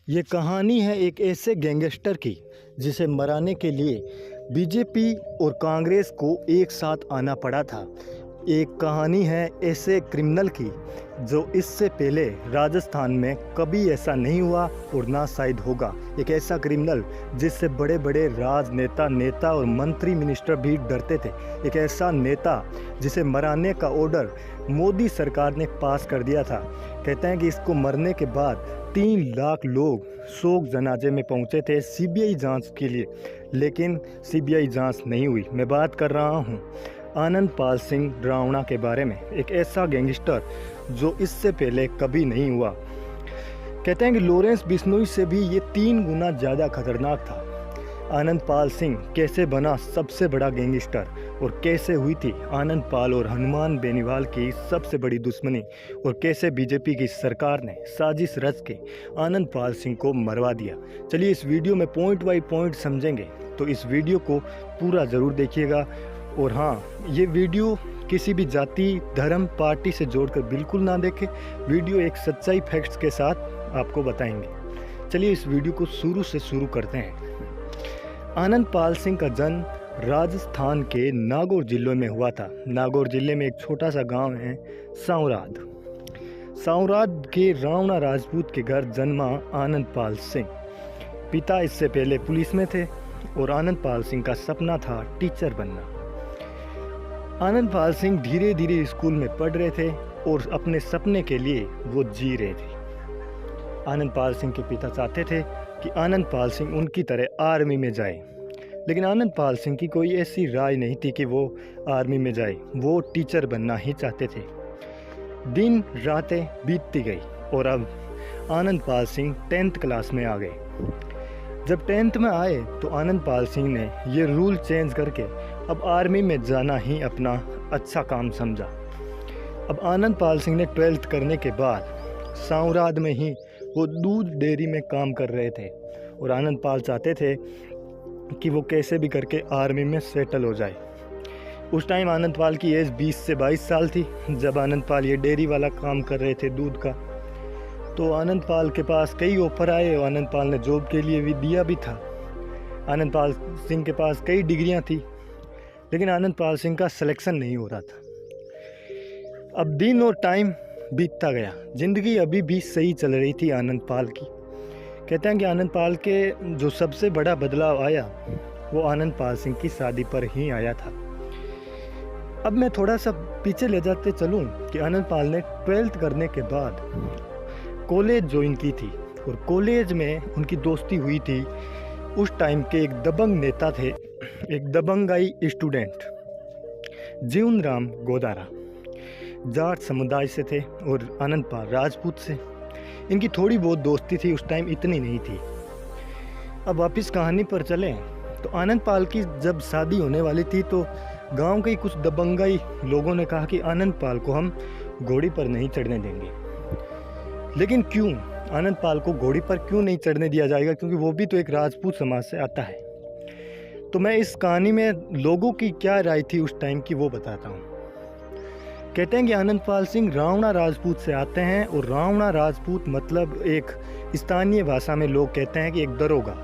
ये कहानी है एक ऐसे गैंगस्टर की जिसे मराने के लिए बीजेपी और कांग्रेस को एक साथ आना पड़ा था। एक कहानी है ऐसे क्रिमिनल की जो इससे पहले राजस्थान में कभी ऐसा नहीं हुआ और ना शायद होगा। एक ऐसा क्रिमिनल जिससे बड़े बड़े राजनेता नेता और मंत्री मिनिस्टर भी डरते थे। एक ऐसा नेता जिसे मराने का ऑर्डर मोदी सरकार ने पास कर दिया था। कहते हैं कि इसको मरने के बाद 3 लाख लोग शोक जनाजे में पहुंचे थे सीबीआई जांच के लिए, लेकिन सीबीआई जांच नहीं हुई। मैं बात कर रहा हूं आनंदपाल सिंह रावणा के बारे में, एक ऐसा गैंगस्टर जो इससे पहले कभी नहीं हुआ। कहते हैं कि लॉरेंस बिश्नोई से भी ये 3 गुना ज़्यादा खतरनाक था। आनंदपाल सिंह कैसे बना सबसे बड़ा गैंगस्टर और कैसे हुई थी आनंदपाल और हनुमान बेनीवाल की सबसे बड़ी दुश्मनी, और कैसे बीजेपी की सरकार ने साजिश रच के आनंदपाल सिंह को मरवा दिया। चलिए इस वीडियो में पॉइंट बाय पॉइंट समझेंगे, तो इस वीडियो को पूरा ज़रूर देखिएगा। और हाँ, ये वीडियो किसी भी जाति धर्म पार्टी से जोड़कर बिल्कुल ना देखें। वीडियो एक सच्चाई फैक्ट्स के साथ आपको बताएंगे। चलिए इस वीडियो को शुरू से शुरू करते हैं। आनंदपाल सिंह का जन्म राजस्थान के नागौर जिले में हुआ था। नागौर जिले में एक छोटा सा गांव है सांवराद। सांवराद के रावणा राजपूत के घर जन्मा आनंदपाल सिंह। पिता इससे पहले पुलिस में थे और आनंदपाल सिंह का सपना था टीचर बनना। आनंदपाल सिंह धीरे धीरे स्कूल में पढ़ रहे थे और अपने सपने के लिए वो जी रहे थे। आनंदपाल सिंह के पिता चाहते थे कि आनंदपाल सिंह उनकी तरह आर्मी में जाए, लेकिन आनंदपाल सिंह की कोई ऐसी राय नहीं थी कि वो आर्मी में जाए। वो टीचर बनना ही चाहते थे। दिन रातें बीतती गई और अब आनंदपाल सिंह 10th क्लास में आ गए। जब 10th में आए तो आनंदपाल सिंह ने ये रूल चेंज करके अब आर्मी में जाना ही अपना अच्छा काम समझा। अब आनंदपाल सिंह ने 12th करने के बाद सांवराद में ही वो दूध डेयरी में काम कर रहे थे और आनंदपाल चाहते थे कि वो कैसे भी करके आर्मी में सेटल हो जाए। उस टाइम आनंदपाल की एज 20 से 22 साल थी जब आनंदपाल ये डेयरी वाला काम कर रहे थे दूध का। तो आनंदपाल के पास कई ऑफर आए और आनंदपाल ने जॉब के लिए भी दिया भी था। आनंदपाल सिंह के पास कई डिग्रियां थी, लेकिन आनंदपाल सिंह का सिलेक्शन नहीं हो रहा था। अब दिन और टाइम बीतता गया। ज़िंदगी अभी भी सही चल रही थी आनंदपाल की। कहते हैं कि आनंदपाल के जो सबसे बड़ा बदलाव आया वो आनंदपाल सिंह की शादी पर ही आया था। अब मैं थोड़ा सा पीछे ले जाते चलूं कि आनंदपाल ने 12th करने के बाद कॉलेज ज्वाइन की थी और कॉलेज में उनकी दोस्ती हुई थी उस टाइम के एक दबंग नेता थे, एक दबंगाई स्टूडेंट जीवनराम गोदारा। जाट समुदाय से थे और आनंदपाल राजपूत से। इनकी थोड़ी बहुत दोस्ती थी, उस टाइम इतनी नहीं थी। अब वापस कहानी पर चलें तो आनंदपाल की जब शादी होने वाली थी तो गांव के कुछ दबंगाई लोगों ने कहा कि आनंदपाल को हम घोड़ी पर नहीं चढ़ने देंगे। लेकिन क्यों आनंदपाल को घोड़ी पर क्यों नहीं चढ़ने दिया जाएगा, क्योंकि वो भी तो एक राजपूत समाज से आता है। तो मैं इस कहानी में लोगों की क्या राय थी उस टाइम की वो बताता हूँ। कहते हैं कि आनंदपाल सिंह रावणा राजपूत से आते हैं और रावणा राजपूत मतलब एक स्थानीय भाषा में लोग कहते हैं कि एक दरोगा,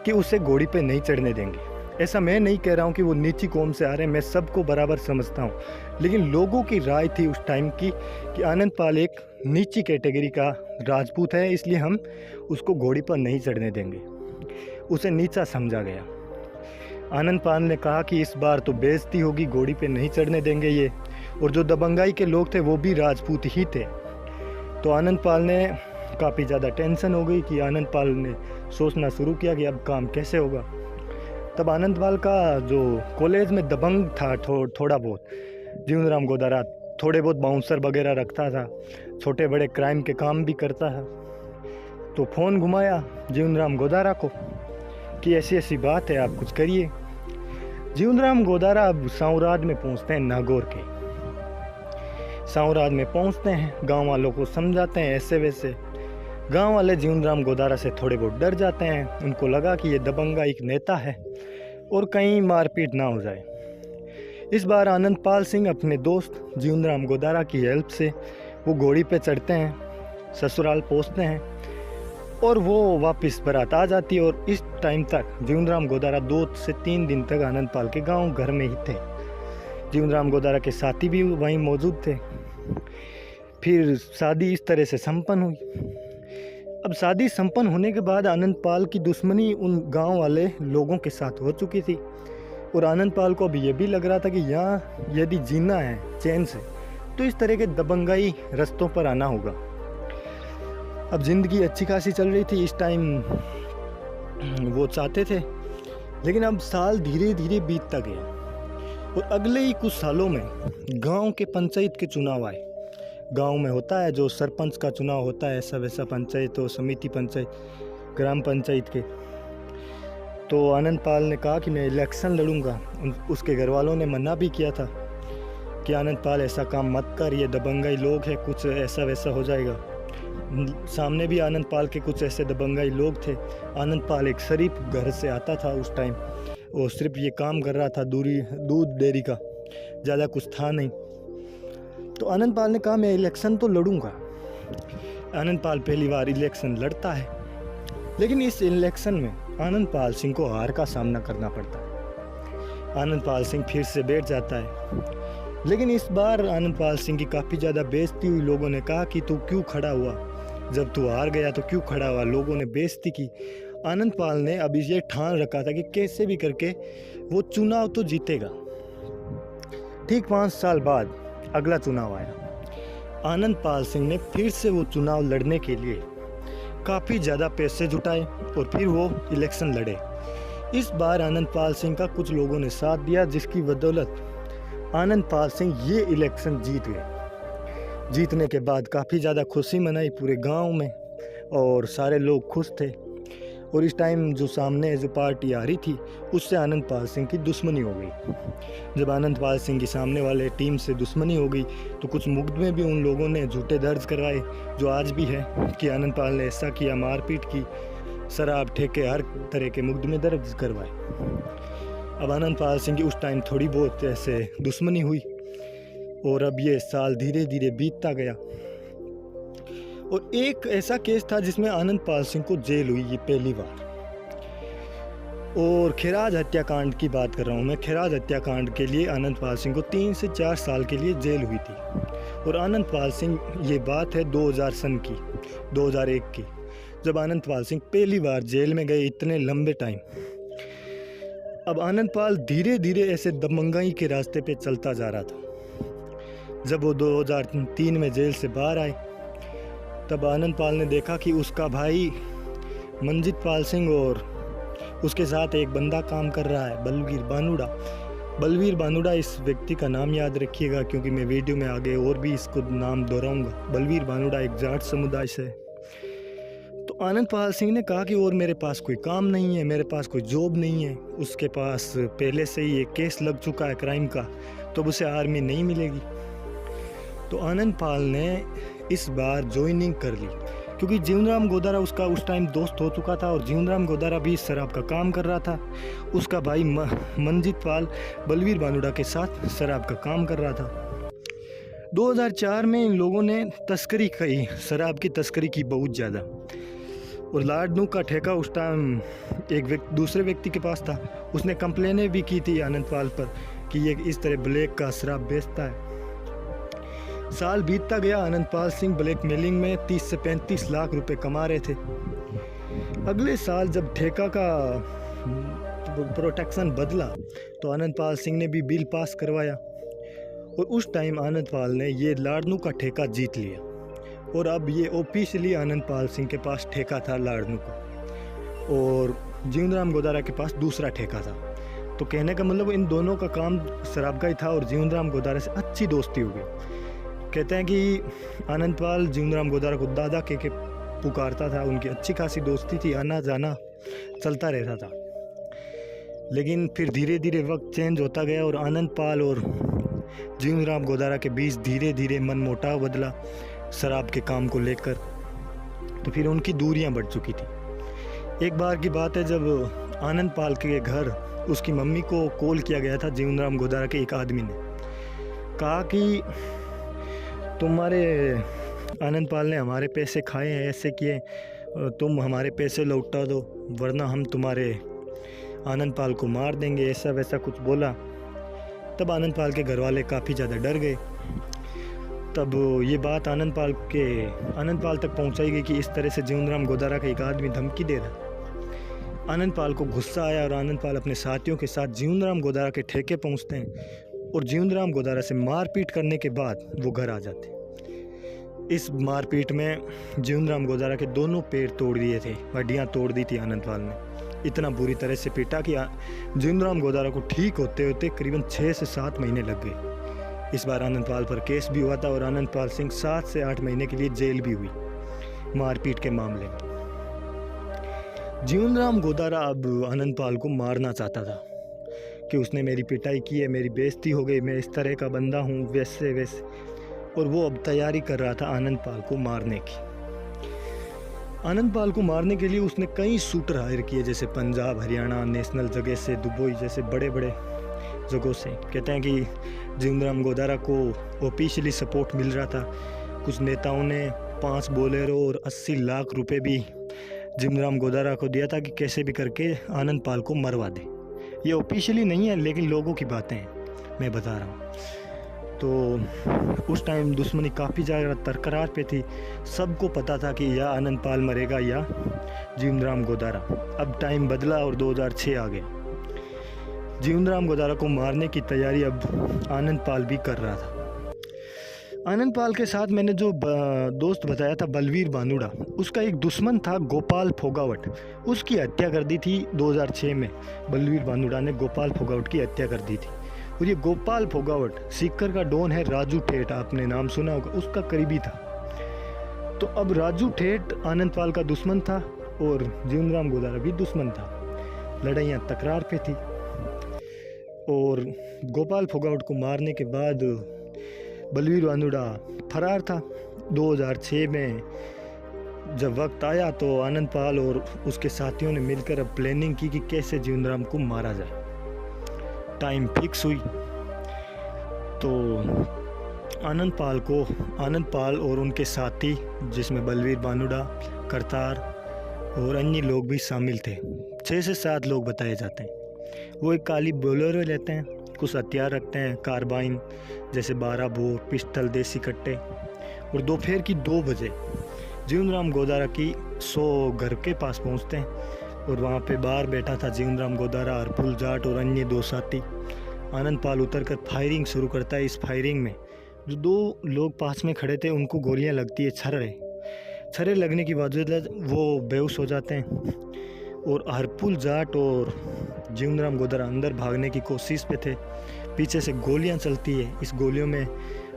कि उसे घोड़ी पे नहीं चढ़ने देंगे। ऐसा मैं नहीं कह रहा हूँ कि वो नीची कौम से आ रहे हैं, मैं सबको बराबर समझता हूँ, लेकिन लोगों की राय थी उस टाइम की कि आनंदपाल एक नीची कैटेगरी का राजपूत है, इसलिए हम उसको घोड़ी पर नहीं चढ़ने देंगे। उसे नीचा समझा गया। आनंदपाल ने कहा कि इस बार तो बेइज्जती होगी, घोड़ी पे नहीं चढ़ने देंगे ये। और जो दबंगाई के लोग थे वो भी राजपूत ही थे। तो आनंदपाल ने काफ़ी ज़्यादा टेंशन हो गई कि आनंदपाल ने सोचना शुरू किया कि अब काम कैसे होगा। तब आनंदपाल का जो कॉलेज में दबंग था थोड़ा बहुत, जीवनराम गोदारा, थोड़े बहुत बाउंसर वगैरह रखता था, छोटे बड़े क्राइम के काम भी करता था। तो फ़ोन घुमाया जीवनराम गोदारा को कि ऐसी ऐसी बात है, आप कुछ करिए। जीवनराम गोदारा अब सांवराद में पहुंचते हैं। नागौर के सांवराद में पहुंचते हैं, गांव वालों को समझाते हैं ऐसे वैसे। गांव वाले जीवनराम गोदारा से थोड़े बहुत डर जाते हैं। उनको लगा कि ये दबंगा एक नेता है और कहीं मारपीट ना हो जाए। इस बार आनंदपाल सिंह अपने दोस्त जीवनराम गोदारा की हेल्प से वो घोड़ी पे चढ़ते हैं, ससुराल पहुंचते हैं और वो वापस बारात आ जाती। और इस टाइम तक जीवनराम गोदारा 2 से 3 दिन तक आनंदपाल के गांव घर में ही थे। जीवनराम गोदारा के साथी भी वहीं मौजूद थे। फिर शादी इस तरह से संपन्न हुई। अब शादी संपन्न होने के बाद आनंदपाल की दुश्मनी उन गांव वाले लोगों के साथ हो चुकी थी और आनंदपाल को अब ये भी लग रहा था कि यहाँ यदि जीना है चैन से तो इस तरह के दबंगाई रास्तों पर आना होगा। अब ज़िंदगी अच्छी खासी चल रही थी इस टाइम, वो चाहते थे। लेकिन अब साल धीरे धीरे बीतता गया और अगले ही कुछ सालों में गांव के पंचायत के चुनाव आए। गांव में होता है जो सरपंच का चुनाव होता है, ऐसा वैसा पंचायत हो, समिति पंचायत, ग्राम पंचायत के। तो आनंदपाल ने कहा कि मैं इलेक्शन लड़ूंगा। उसके घर वालों ने मना भी किया था कि आनंदपाल ऐसा काम मत कर, ये दबंगाई लोग हैं, कुछ ऐसा वैसा हो जाएगा। सामने भी आनंदपाल के कुछ ऐसे दबंगाई लोग थे। आनंदपाल एक शरीफ घर से आता था उस टाइम, वो सिर्फ ये काम कर रहा था दूध डेयरी का, ज़्यादा कुछ था नहीं। तो आनंदपाल ने कहा मैं इलेक्शन तो लड़ूंगा। आनंदपाल पहली बार इलेक्शन लड़ता है, लेकिन इस इलेक्शन में आनंदपाल सिंह को हार का सामना करना पड़ता है। आनंदपाल सिंह फिर से बैठ जाता है, लेकिन इस बार आनंदपाल सिंह की काफ़ी ज़्यादा बेइज्जती हुई। लोगों ने कहा कि तू क्यों खड़ा हुआ, जब तू हार गया तो क्यों खड़ा हुआ। लोगों ने बेइज्जती की। आनंदपाल ने अभी ये ठान रखा था कि कैसे भी करके वो चुनाव तो जीतेगा। ठीक 5 साल बाद अगला चुनाव आया। आनंदपाल सिंह ने फिर से वो चुनाव लड़ने के लिए काफ़ी ज़्यादा पैसे जुटाए और फिर वो इलेक्शन लड़े। इस बार आनंदपाल सिंह का कुछ लोगों ने साथ दिया, जिसकी बदौलत आनंदपाल सिंह ये इलेक्शन जीत गए। जीतने के बाद काफ़ी ज़्यादा खुशी मनाई पूरे गांव में और सारे लोग खुश थे। और इस टाइम जो सामने जो पार्टी आ रही थी उससे आनंदपाल सिंह की दुश्मनी हो गई। जब आनंदपाल सिंह की सामने वाले टीम से दुश्मनी हो गई तो कुछ मुकदमे भी उन लोगों ने झूठे दर्ज करवाए, जो आज भी है कि आनंदपाल ने ऐसा किया, मारपीट की, शराब ठेके, हर तरह के मुकदमे दर्ज करवाए। अब आनंदपाल सिंह की उस टाइम थोड़ी बहुत ऐसे दुश्मनी हुई और अब ये साल धीरे धीरे बीतता गया। और एक ऐसा केस था जिसमें आनंदपाल सिंह को जेल हुई, ये पहली बार। और खैराज हत्याकांड की बात कर रहा हूँ मैं। खैराज हत्याकांड के लिए आनंदपाल सिंह को 3 से 4 साल के लिए जेल हुई थी। और आनंदपाल सिंह, ये बात है 2000 सन की, 2001 की, जब आनंदपाल सिंह पहली बार जेल में गए इतने लंबे टाइम। अब आनंदपाल धीरे धीरे ऐसे दबंगाई के रास्ते पे चलता जा रहा था। जब वो 2003 में जेल से बाहर आए तब आनंदपाल ने देखा कि उसका भाई मंजीत पाल सिंह और उसके साथ एक बंदा काम कर रहा है, बलवीर बानुड़ा। बलवीर बानुड़ा, इस व्यक्ति का नाम याद रखिएगा क्योंकि मैं वीडियो में आगे और भी इसको नाम दोहराऊंगा। बलवीर बानुड़ा एक जाट समुदाय से। तो आनंदपाल सिंह ने कहा कि और मेरे पास कोई काम नहीं है, मेरे पास कोई जॉब नहीं है। उसके पास पहले से ही एक केस लग चुका है क्राइम का, तो उसे आर्मी नहीं मिलेगी। तो आनंदपाल ने इस बार ज्वाइनिंग कर ली क्योंकि जीवनराम गोदारा उसका उस टाइम दोस्त हो चुका था और जीवनराम गोदारा भी शराब का काम कर रहा था। उसका भाई मंजीत पाल बलवीर बानुड़ा के साथ शराब का काम कर रहा था। 2004 में इन लोगों ने तस्करी की, शराब की तस्करी की बहुत ज़्यादा। और लाडनू का ठेका उस टाइम एक दूसरे व्यक्ति के पास था। उसने कंप्लेनें भी की थी आनंदपाल पर कि ये इस तरह ब्लैक का शराब बेचता है। साल बीतता गया। आनंदपाल सिंह ब्लैकमेलिंग में 30 से 35 लाख रुपए कमा रहे थे। अगले साल जब ठेका का प्रोटेक्शन बदला तो आनंदपाल सिंह ने भी बिल पास करवाया और उस टाइम आनंदपाल ने ये लाडनू का ठेका जीत लिया और अब ये ऑफिशियली आनंदपाल सिंह के पास ठेका था लाडनू का और जीवनराम गोदारा के पास दूसरा ठेका था। तो कहने का मतलब इन दोनों का काम शराब का ही था और जीवनराम गोदारा से अच्छी दोस्ती हो गई। कहते हैं कि आनंदपाल जीवनराम गोदारा को दादा के पुकारता था, उनकी अच्छी खासी दोस्ती थी, आना जाना चलता रहता था। लेकिन फिर धीरे धीरे वक्त चेंज होता गया और आनंदपाल और जीवनराम गोदारा के बीच धीरे धीरे मनमुटाव बदला शराब के काम को लेकर। तो फिर उनकी दूरियां बढ़ चुकी थी। एक बार की बात है जब आनंदपाल के घर उसकी मम्मी को कॉल किया गया था जीवनराम गोदारा के एक आदमी ने कहा कि तुम्हारे आनंदपाल ने हमारे पैसे खाए हैं, ऐसे किए। तुम हमारे पैसे लौटा दो वरना हम तुम्हारे आनंद पाल को मार देंगे, ऐसा वैसा कुछ बोला। तब आनंद पाल के घर वाले काफ़ी ज़्यादा डर गए। तब ये बात आनंद पाल तक पहुंचाई गई कि इस तरह से जीवनराम गोदारा का एक आदमी धमकी दे रहा। आनंद पाल को गुस्सा आया और आनंद पाल अपने साथियों के साथ जीवनराम गोदारा के ठेके पहुंचते हैं और जीवनराम गोदारा से मारपीट करने के बाद वो घर आ जाते हैं। इस मारपीट में जीवनराम गोदारा के दोनों पैर तोड़ दिए थे, हड्डियाँ तोड़ दी थी आनंद पाल ने। इतना बुरी तरह से पीटा कि जीवनराम गोदारा को ठीक होते होते करीबन 6 से 7 महीने लग गए। इस बार आनंद पाल पर केस भी हुआ था और आनंद पाल सिंह 7 से 8 महीने के लिए जेल भी हुई मारपीट के मामले में। जीवनराम गोदारा अब आनंद पाल को मारना चाहता था कि उसने मेरी पिटाई की है, मेरी बेइज्जती हो गई, मैं इस तरह का बंदा हूँ, वैसे वैसे, और वो अब तैयारी कर रहा था आनंद पाल को मारने की। आनंद पाल को मारने के लिए उसने कई शूटर हायर किए, जैसे पंजाब, हरियाणा, नेशनल जगह से, दुबई जैसे बड़े बड़े जगहों से। कहते हैं कि जीवनराम गोदारा को ऑफिशियली सपोर्ट मिल रहा था। कुछ नेताओं ने 5 बोलेरो और 80 लाख रुपए भी जीवनराम गोदारा को दिया था कि कैसे भी करके आनंद पाल को मरवा दे। ये ऑफिशियली नहीं है लेकिन लोगों की बातें हैं, मैं बता रहा हूँ। तो उस टाइम दुश्मनी काफ़ी ज़्यादा बरकरार पे थी। सबको पता था कि या आनंद पाल मरेगा या जीवनराम गोदारा। अब टाइम बदला और 2006 आ गया। जीवनराम गोदारा को मारने की तैयारी अब आनंद पाल भी कर रहा था। आनंद पाल के साथ मैंने जो दोस्त बताया था बलवीर बानुड़ा, उसका एक दुश्मन था गोपाल फोगावट। उसकी हत्या कर दी थी 2006 में। बलवीर बानुड़ा ने गोपाल फोगावट की हत्या कर दी थी। और ये गोपाल फोगावट सीकर का डॉन है राजू ठेठ, आपने नाम सुना होगा, उसका करीबी था। तो अब राजू ठेठ आनंद पाल का दुश्मन था और जीवनराम गोदारा भी दुश्मन था। लड़ाइयाँ तकरार पे थी और गोपाल फोगावट को मारने के बाद बलवीर बानुड़ा फरार था। 2006 में जब वक्त आया तो आनंद पाल और उसके साथियों ने मिलकर अब प्लानिंग की कि कैसे जीवनराम को मारा जाए। टाइम फिक्स हुई तो आनंद पाल और उनके साथी, जिसमें बलवीर बानुड़ा, करतार और अन्य लोग भी शामिल थे, 6 से 7 लोग बताए जाते हैं। वो एक काली बोलेरो लेते हैं, कुछ हथियार रखते हैं, कार्बाइन जैसे 12 बोर, पिस्टल, देसी कट्टे, और दोपहर की 2 बजे जीवनराम गोदारा की 100 घर के पास पहुंचते हैं। और वहाँ पे बाहर बैठा था जीवनराम गोदारा, हरपुल जाट और अन्य 2 साथी। आनंद पाल उतरकर फायरिंग शुरू करता है। इस फायरिंग में जो 2 लोग पास में खड़े थे उनको गोलियां लगती है, छर्रे लगने की वजह वो बेहोश हो जाते हैं। और हरपुल जाट और जीवनराम गोदारा अंदर भागने की कोशिश पे थे। पीछे से गोलियां चलती है। इस गोलियों में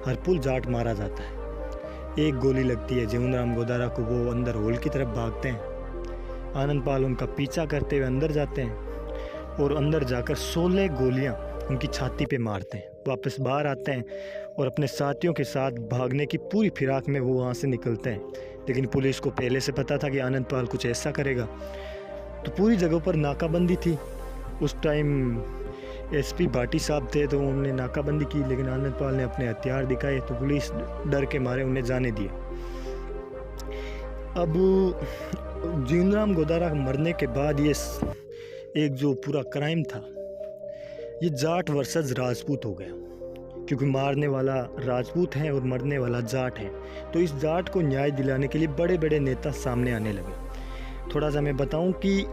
हरपुल जाट मारा जाता है। एक गोली लगती है जीवनराम गोदारा को, वो अंदर हॉल की तरफ भागते हैं। आनंद पाल उनका पीछा करते हुए अंदर जाते हैं और अंदर जाकर 16 गोलियां उनकी छाती पे मारते हैं। वापस बाहर आते हैं और अपने साथियों के साथ भागने की पूरी फिराक में वो वहाँ से निकलते हैं। लेकिन पुलिस को पहले से पता था कि आनंद पाल कुछ ऐसा करेगा, तो पूरी जगहों पर नाकाबंदी थी। उस टाइम एसपी भाटी साहब थे तो उन्होंने नाकाबंदी की, लेकिन आनंद पाल ने अपने हथियार दिखाए तो पुलिस डर के मारे उन्हें जाने दिए। अब जीवनराम गोदारा मरने के बाद ये एक जो पूरा क्राइम था ये जाट वर्सेस राजपूत हो गया, क्योंकि मारने वाला राजपूत है और मरने वाला जाट है। तो इस जाट को न्याय दिलाने के लिए बड़े बड़े नेता सामने आने लगे। थोड़ा सा मैं बताऊं कि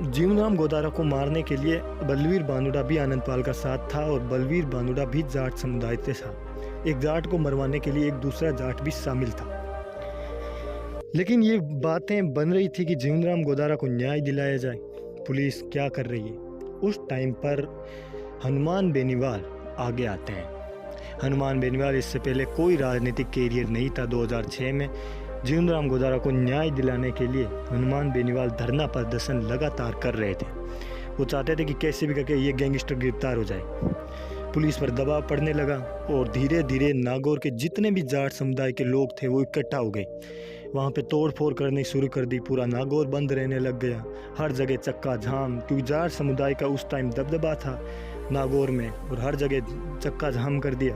जीवनराम गोदारा को मारने के लिए बलवीर बानुड़ा भी आनंद पाल का साथ था और बलवीर बानुड़ा भी जाट समुदाय से था। एक जाट को मरवाने के लिए एक दूसरा जाट भी शामिल था। लेकिन ये बातें बन रही थी कि जीवनराम गोदारा को न्याय दिलाया जाए। पुलिस क्या कर रही है? उस टाइम पर हनुमान बेनीवाल आगे आते हैं। हनुमान बेनीवाल, इससे पहले कोई राजनीतिक कैरियर नहीं था। 2006 में जीवनराम गोदारा को न्याय दिलाने के लिए हनुमान बेनीवाल धरना प्रदर्शन लगातार कर रहे थे। वो चाहते थे कि कैसे भी करके ये गैंगस्टर गिरफ्तार हो जाए। पुलिस पर दबाव पड़ने लगा और धीरे धीरे नागौर के जितने भी जाट समुदाय के लोग थे वो इकट्ठा हो गए। वहाँ पे तोड़ फोड़ करनी शुरू कर दी। पूरा नागौर बंद रहने लग गया, हर जगह चक्का जाम, क्योंकि जाट समुदाय का उस टाइम दबदबा था नागौर में और हर जगह चक्का जाम कर दिया।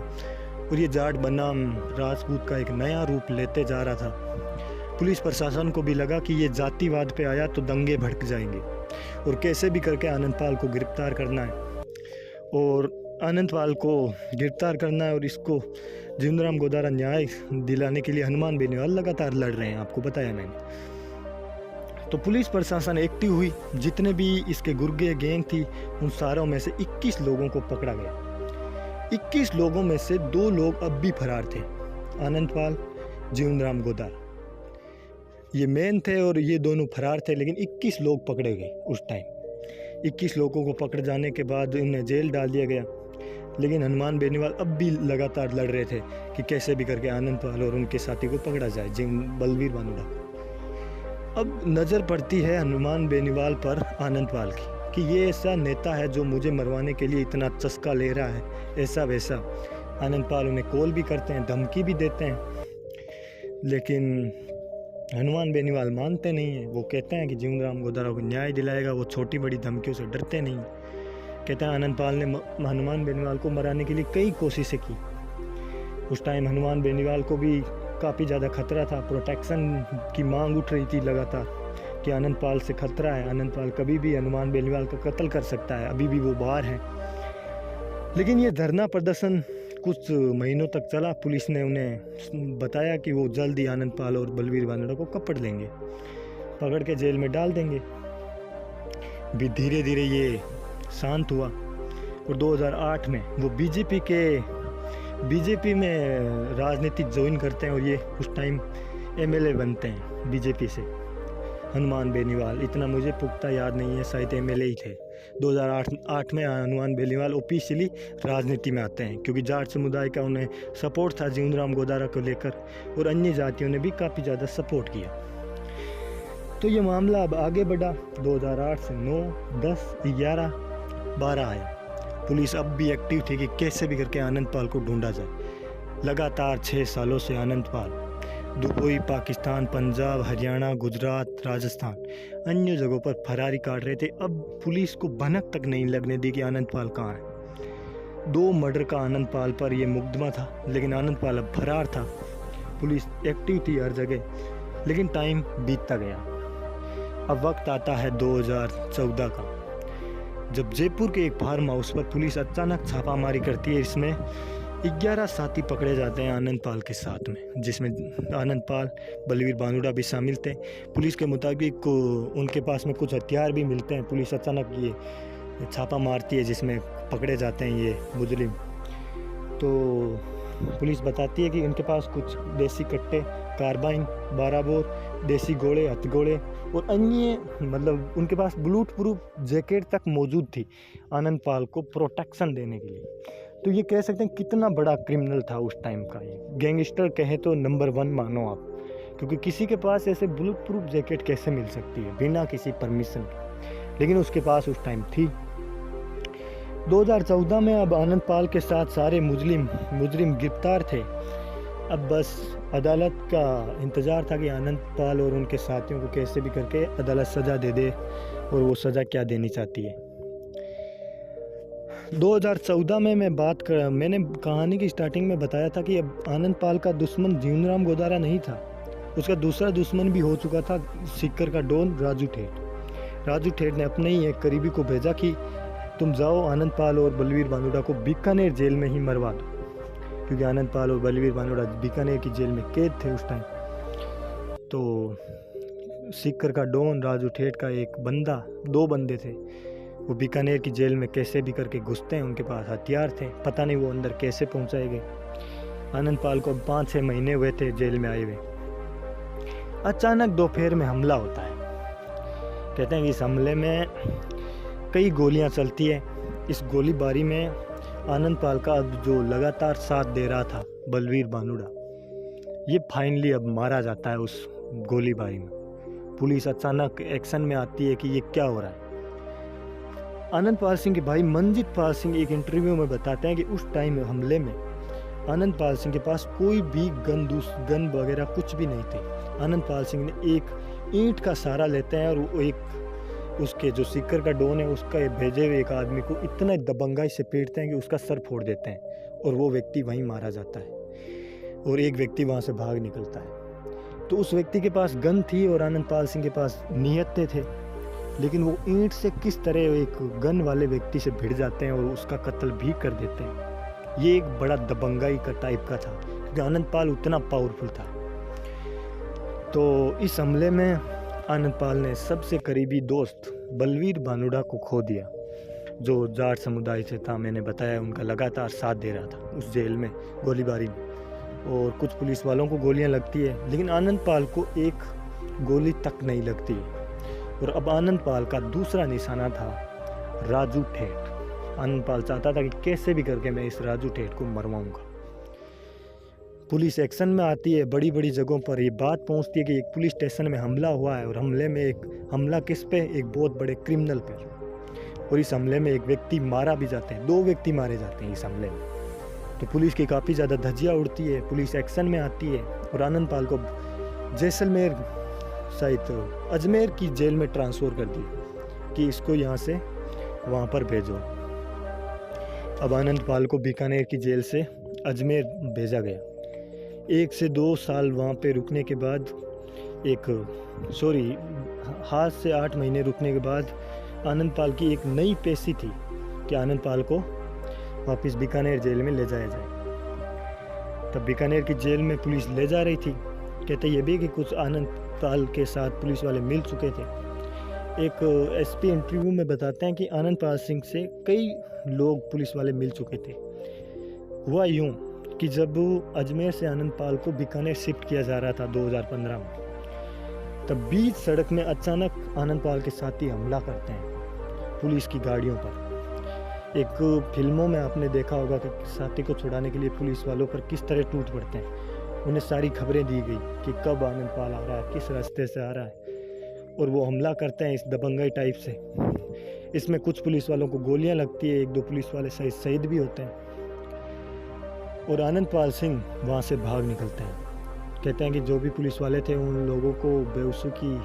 और ये जाट बनाम राजपूत का एक नया रूप लेते जा रहा था। पुलिस प्रशासन को भी लगा कि ये जातिवाद पे आया तो दंगे भड़क जाएंगे और कैसे भी करके आनंदपाल को गिरफ्तार करना है और आनंदपाल को गिरफ्तार करना है और इसको जीवनराम गोदारा न्याय दिलाने के लिए हनुमान बेनीवाल लगातार लड़ रहे हैं, आपको बताया मैंने। तो पुलिस प्रशासन एक्टिव हुई, जितने भी इसके गुर्गे गैंग थी उन सारों में से 21 लोगों को पकड़ा गया। 21 लोगों में से 2 लोग अब भी फरार थे, आनंदपाल, जीवनराम गोदारा, ये मेन थे और ये दोनों फरार थे। लेकिन 21 लोग पकड़े गए उस टाइम। 21 लोगों को पकड़ जाने के बाद उन्हें जेल डाल दिया गया। लेकिन हनुमान बेनीवाल अब भी लगातार लड़ रहे थे कि कैसे भी करके आनंदपाल और उनके साथी को पकड़ा जाए, बलवीर बानुड़ा। अब नज़र पड़ती है हनुमान बेनीवाल पर आनंदपाल की कि ये ऐसा नेता है जो मुझे मरवाने के लिए इतना चस्का ले रहा है, ऐसा वैसा। आनंदपाल उन्हें कॉल भी करते हैं, धमकी भी देते हैं, लेकिन हनुमान बेनीवाल मानते नहीं हैं। वो कहते हैं कि जीवनराम गोदारा को न्याय दिलाएगा, वो छोटी बड़ी धमकियों से डरते नहीं। कहते हैं आनंदपाल ने हनुमान बेनीवाल को मराने के लिए कई कोशिशें की। उस टाइम हनुमान बेनीवाल को भी काफ़ी ज़्यादा खतरा था, प्रोटेक्शन की मांग उठ रही थी लगातार कि आनंदपाल से खतरा है, आनंदपाल कभी भी हनुमान बेनीवाल का कत्ल कर सकता है, अभी भी वो बाहर है। लेकिन ये धरना प्रदर्शन कुछ महीनों तक चला। पुलिस ने उन्हें बताया कि वो जल्द ही आनंदपाल और बलवीर बानुड़ा को पकड़ लेंगे, पकड़ के जेल में डाल देंगे। भी धीरे धीरे ये शांत हुआ और 2008 में वो बीजेपी में राजनीति ज्वाइन करते हैं और ये उस टाइम एमएलए बनते हैं बीजेपी से। हनुमान बेनीवाल, इतना मुझे पुख्ता याद नहीं है, शायद एमएलए ही थे। 2008 में हनुमान बेनीवाल ऑफिशियली राजनीति में आते हैं क्योंकि जाट समुदाय का उन्हें सपोर्ट था जीवनराम गोदारा को लेकर और अन्य जातियों ने भी काफ़ी ज़्यादा सपोर्ट किया। तो ये मामला अब आगे बढ़ा। 2008 से 9, 10, 11, 12 आया। पुलिस अब भी एक्टिव थी कि कैसे भी करके आनंदपाल को ढूंढा जाए। लगातार 6 सालों से आनंदपाल दुबई, पाकिस्तान, पंजाब, हरियाणा, गुजरात, राजस्थान, अन्य जगहों पर फरारी काट रहे थे। अब पुलिस को भनक तक नहीं लगने दी कि आनंदपाल कहाँ है। 2 मर्डर का आनंदपाल पर यह मुकदमा था, लेकिन आनंदपाल अब फरार था। पुलिस एक्टिव थी हर जगह, लेकिन टाइम बीतता गया। अब वक्त आता है 2014 का, जब जयपुर के एक फार्म हाउस पर पुलिस अचानक छापामारी करती है। इसमें 11 साथी पकड़े जाते हैं आनंदपाल के साथ में, जिसमें आनंदपाल, बलवीर बानुड़ा भी शामिल थे। पुलिस के मुताबिक उनके पास में कुछ हथियार भी मिलते हैं। पुलिस अचानक ये छापा मारती है जिसमें पकड़े जाते हैं ये मुजरिम। तो पुलिस बताती है कि उनके पास कुछ देसी कट्टे, कार्बाइन, 12 बोर, देसी गोले, हथगोले और अन्य, मतलब उनके पास बुलेट प्रूफ जैकेट तक मौजूद थी आनंदपाल को प्रोटेक्शन देने के लिए। तो ये कह सकते हैं कितना बड़ा क्रिमिनल था उस टाइम का। ये गैंगस्टर कहें तो नंबर 1 मानो आप, क्योंकि किसी के पास ऐसे बुलेट प्रूफ जैकेट कैसे मिल सकती है बिना किसी परमिशन के, लेकिन उसके पास उस टाइम थी। 2014 में अब आनंदपाल के साथ सारे मुजरिम गिरफ्तार थे। अब बस अदालत का इंतज़ार था कि आनंदपाल और उनके साथियों को कैसे भी करके अदालत सज़ा दे दे और वो सज़ा क्या देनी चाहती है। 2014 में मैंने कहानी की स्टार्टिंग में बताया था कि अब आनंदपाल का दुश्मन जीवनराम गोदारा नहीं था, उसका दूसरा दुश्मन भी हो चुका था, सीकर का डॉन राजू ठेठ। राजू ठेठ ने अपने ही एक करीबी को भेजा कि तुम जाओ आनंदपाल और बलवीर बानुड़ा को बीकानेर जेल में ही मरवा दो, क्योंकि आनंदपाल और बलवीर बानुड़ा बीकानेर की जेल में कैद थे उस टाइम। तो सीकर का डॉन राजू ठेठ का एक बंदा, 2 बंदे थे, वो बीकानेर की जेल में कैसे भी करके घुसते हैं। उनके पास हथियार थे, पता नहीं वो अंदर कैसे पहुंचाए गए। आनंदपाल को 5-6 महीने हुए थे जेल में आए हुए। अचानक दोपहर में हमला होता है। कहते हैं कि इस हमले में कई गोलियां चलती है। इस गोलीबारी में आनंदपाल का अब जो लगातार साथ दे रहा था बलवीर बानुड़ा, ये फाइनली अब मारा जाता है उस गोलीबारी में। पुलिस अचानक एक्शन में आती है कि ये क्या हो रहा है। आनंदपाल सिंह के भाई मंजीत पाल सिंह एक इंटरव्यू में बताते हैं कि उस टाइम हमले में आनंदपाल सिंह के पास कोई भी गन वगैरह कुछ भी नहीं थे। आनंदपाल सिंह ने एक ईंट का सहारा लेते हैं और वो एक उसके जो सीकर का डॉन है उसका भेजे हुए एक आदमी को इतना दबंगाई से पीटते हैं कि उसका सर फोड़ देते हैं और वो व्यक्ति वहीं मारा जाता है और एक व्यक्ति वहाँ से भाग निकलता है। तो उस व्यक्ति के पास गन थी और आनंदपाल सिंह के पास नियतें थे, लेकिन वो ईंट से किस तरह एक गन वाले व्यक्ति से भिड़ जाते हैं और उसका कत्ल भी कर देते हैं। ये एक बड़ा दबंगाई का टाइप का था, क्योंकि आनंदपाल उतना पावरफुल था। तो इस हमले में आनंदपाल ने सबसे करीबी दोस्त बलवीर भानुड़ा को खो दिया, जो जाट समुदाय से था। मैंने बताया उनका लगातार साथ दे रहा था उस जेल में गोलीबारी में, और कुछ पुलिस वालों को गोलियां लगती है, लेकिन आनंदपाल को एक गोली तक नहीं लगती है। और अब आनंदपाल का दूसरा निशाना था राजू ठेठ। आनंदपाल चाहता था कि कैसे भी करके मैं इस राजू ठेठ को मरवाऊंगा। पुलिस एक्शन में आती है, बड़ी बड़ी जगहों पर ये बात पहुंचती है कि एक पुलिस स्टेशन में हमला हुआ है, और हमले में हमला किस पे, एक बहुत बड़े क्रिमिनल पे, और इस हमले में एक व्यक्ति मारा भी जाते हैं, 2 व्यक्ति मारे जाते हैं इस हमले में। तो पुलिस की काफ़ी ज़्यादा धज्जियाँ उड़ती है, पुलिस एक्शन में आती है और आनंदपाल को जैसलमेर शायद अजमेर की जेल में ट्रांसफ़र कर दिया कि इसको यहाँ से वहाँ पर भेजो। अब आनंदपाल को बीकानेर की जेल से अजमेर भेजा गया। 1 से 2 साल वहाँ पे रुकने के बाद, हाथ से 8 महीने रुकने के बाद आनंदपाल की एक नई पेशी थी कि आनंदपाल को वापस बीकानेर जेल में ले जाया जाए। तब बीकानेर की जेल में पुलिस ले जा रही थी। कहते ये भी कि कुछ आनंदपाल के साथ पुलिस वाले मिल चुके थे। एक एसपी इंटरव्यू में बताते हैं कि आनंदपाल सिंह से कई लोग पुलिस वाले मिल चुके थे। हुआ यूँ कि जब अजमेर से आनंदपाल को बीकानेर शिफ्ट किया जा रहा था 2015 में, तब बीच सड़क में अचानक आनंदपाल के साथी हमला करते हैं पुलिस की गाड़ियों पर। एक फिल्मों में आपने देखा होगा कि साथी को छुड़ाने के लिए पुलिस वालों पर किस तरह टूट पड़ते हैं। उन्हें सारी खबरें दी गई कि कब आनंदपाल आ रहा है, किस रास्ते से आ रहा है, और वो हमला करते हैं इस दबंगाई टाइप से। इसमें कुछ पुलिस वालों को गोलियां लगती है, 1-2 पुलिस वाले शहीद भी होते हैं, और आनंदपाल सिंह वहाँ से भाग निकलते हैं। कहते हैं कि जो भी पुलिस वाले थे उन लोगों को बेहोशी की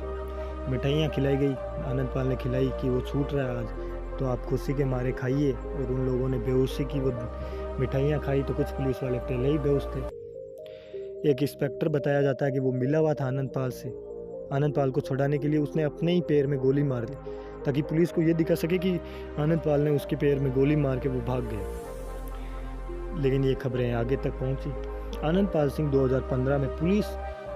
मिठाइयाँ खिलाई गई, आनंदपाल ने खिलाई कि वो छूट रहा है आज, तो आप खुशी के मारे खाइए। और उन लोगों ने बेहोशी की वो मिठाइयाँ खाई, तो कुछ पुलिस वाले पहले ही बेहोश थे। एक इंस्पेक्टर बताया जाता है कि वो मिला हुआ था आनंदपाल से। आनंदपाल को छुड़ाने के लिए उसने अपने ही पैर में गोली मार दी, ताकि पुलिस को ये दिखा सके कि आनंदपाल ने उसके पैर में गोली मार के वो भाग गया। लेकिन ये खबरें आगे तक पहुंची। आनंदपाल सिंह 2015 में पुलिस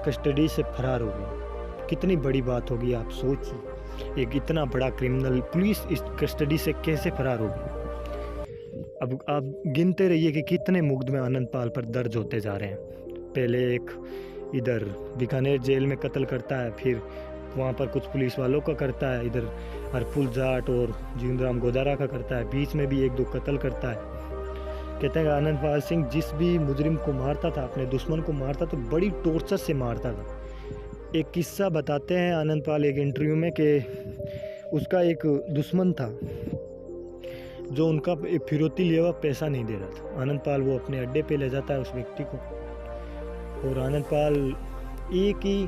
कस्टडी से फरार हो गए। कितनी बड़ी बात होगी, आप सोचिए, एक इतना बड़ा क्रिमिनल पुलिस इस कस्टडी से कैसे फरार हो गई। अब आप गिनते रहिए कि कितने मुकदमे आनंदपाल पर दर्ज होते जा रहे हैं। पहले एक इधर बीकानेर जेल में कत्ल करता है, फिर वहाँ पर कुछ पुलिस वालों का करता है, इधर हरफुल जाट और जीवनराम गोदारा का करता है, बीच में भी 1-2 कत्ल करता है। कहते हैं कि आनंदपाल सिंह जिस भी मुजरिम को मारता था, अपने दुश्मन को मारता, तो बड़ी टॉर्चर से मारता था। एक किस्सा बताते हैं आनंदपाल एक इंटरव्यू में कि उसका एक दुश्मन था जो उनका फिरौती लिया हुआ पैसा नहीं दे रहा था। आनंदपाल वो अपने अड्डे पे ले जाता है उस व्यक्ति को, और आनंदपाल एक ही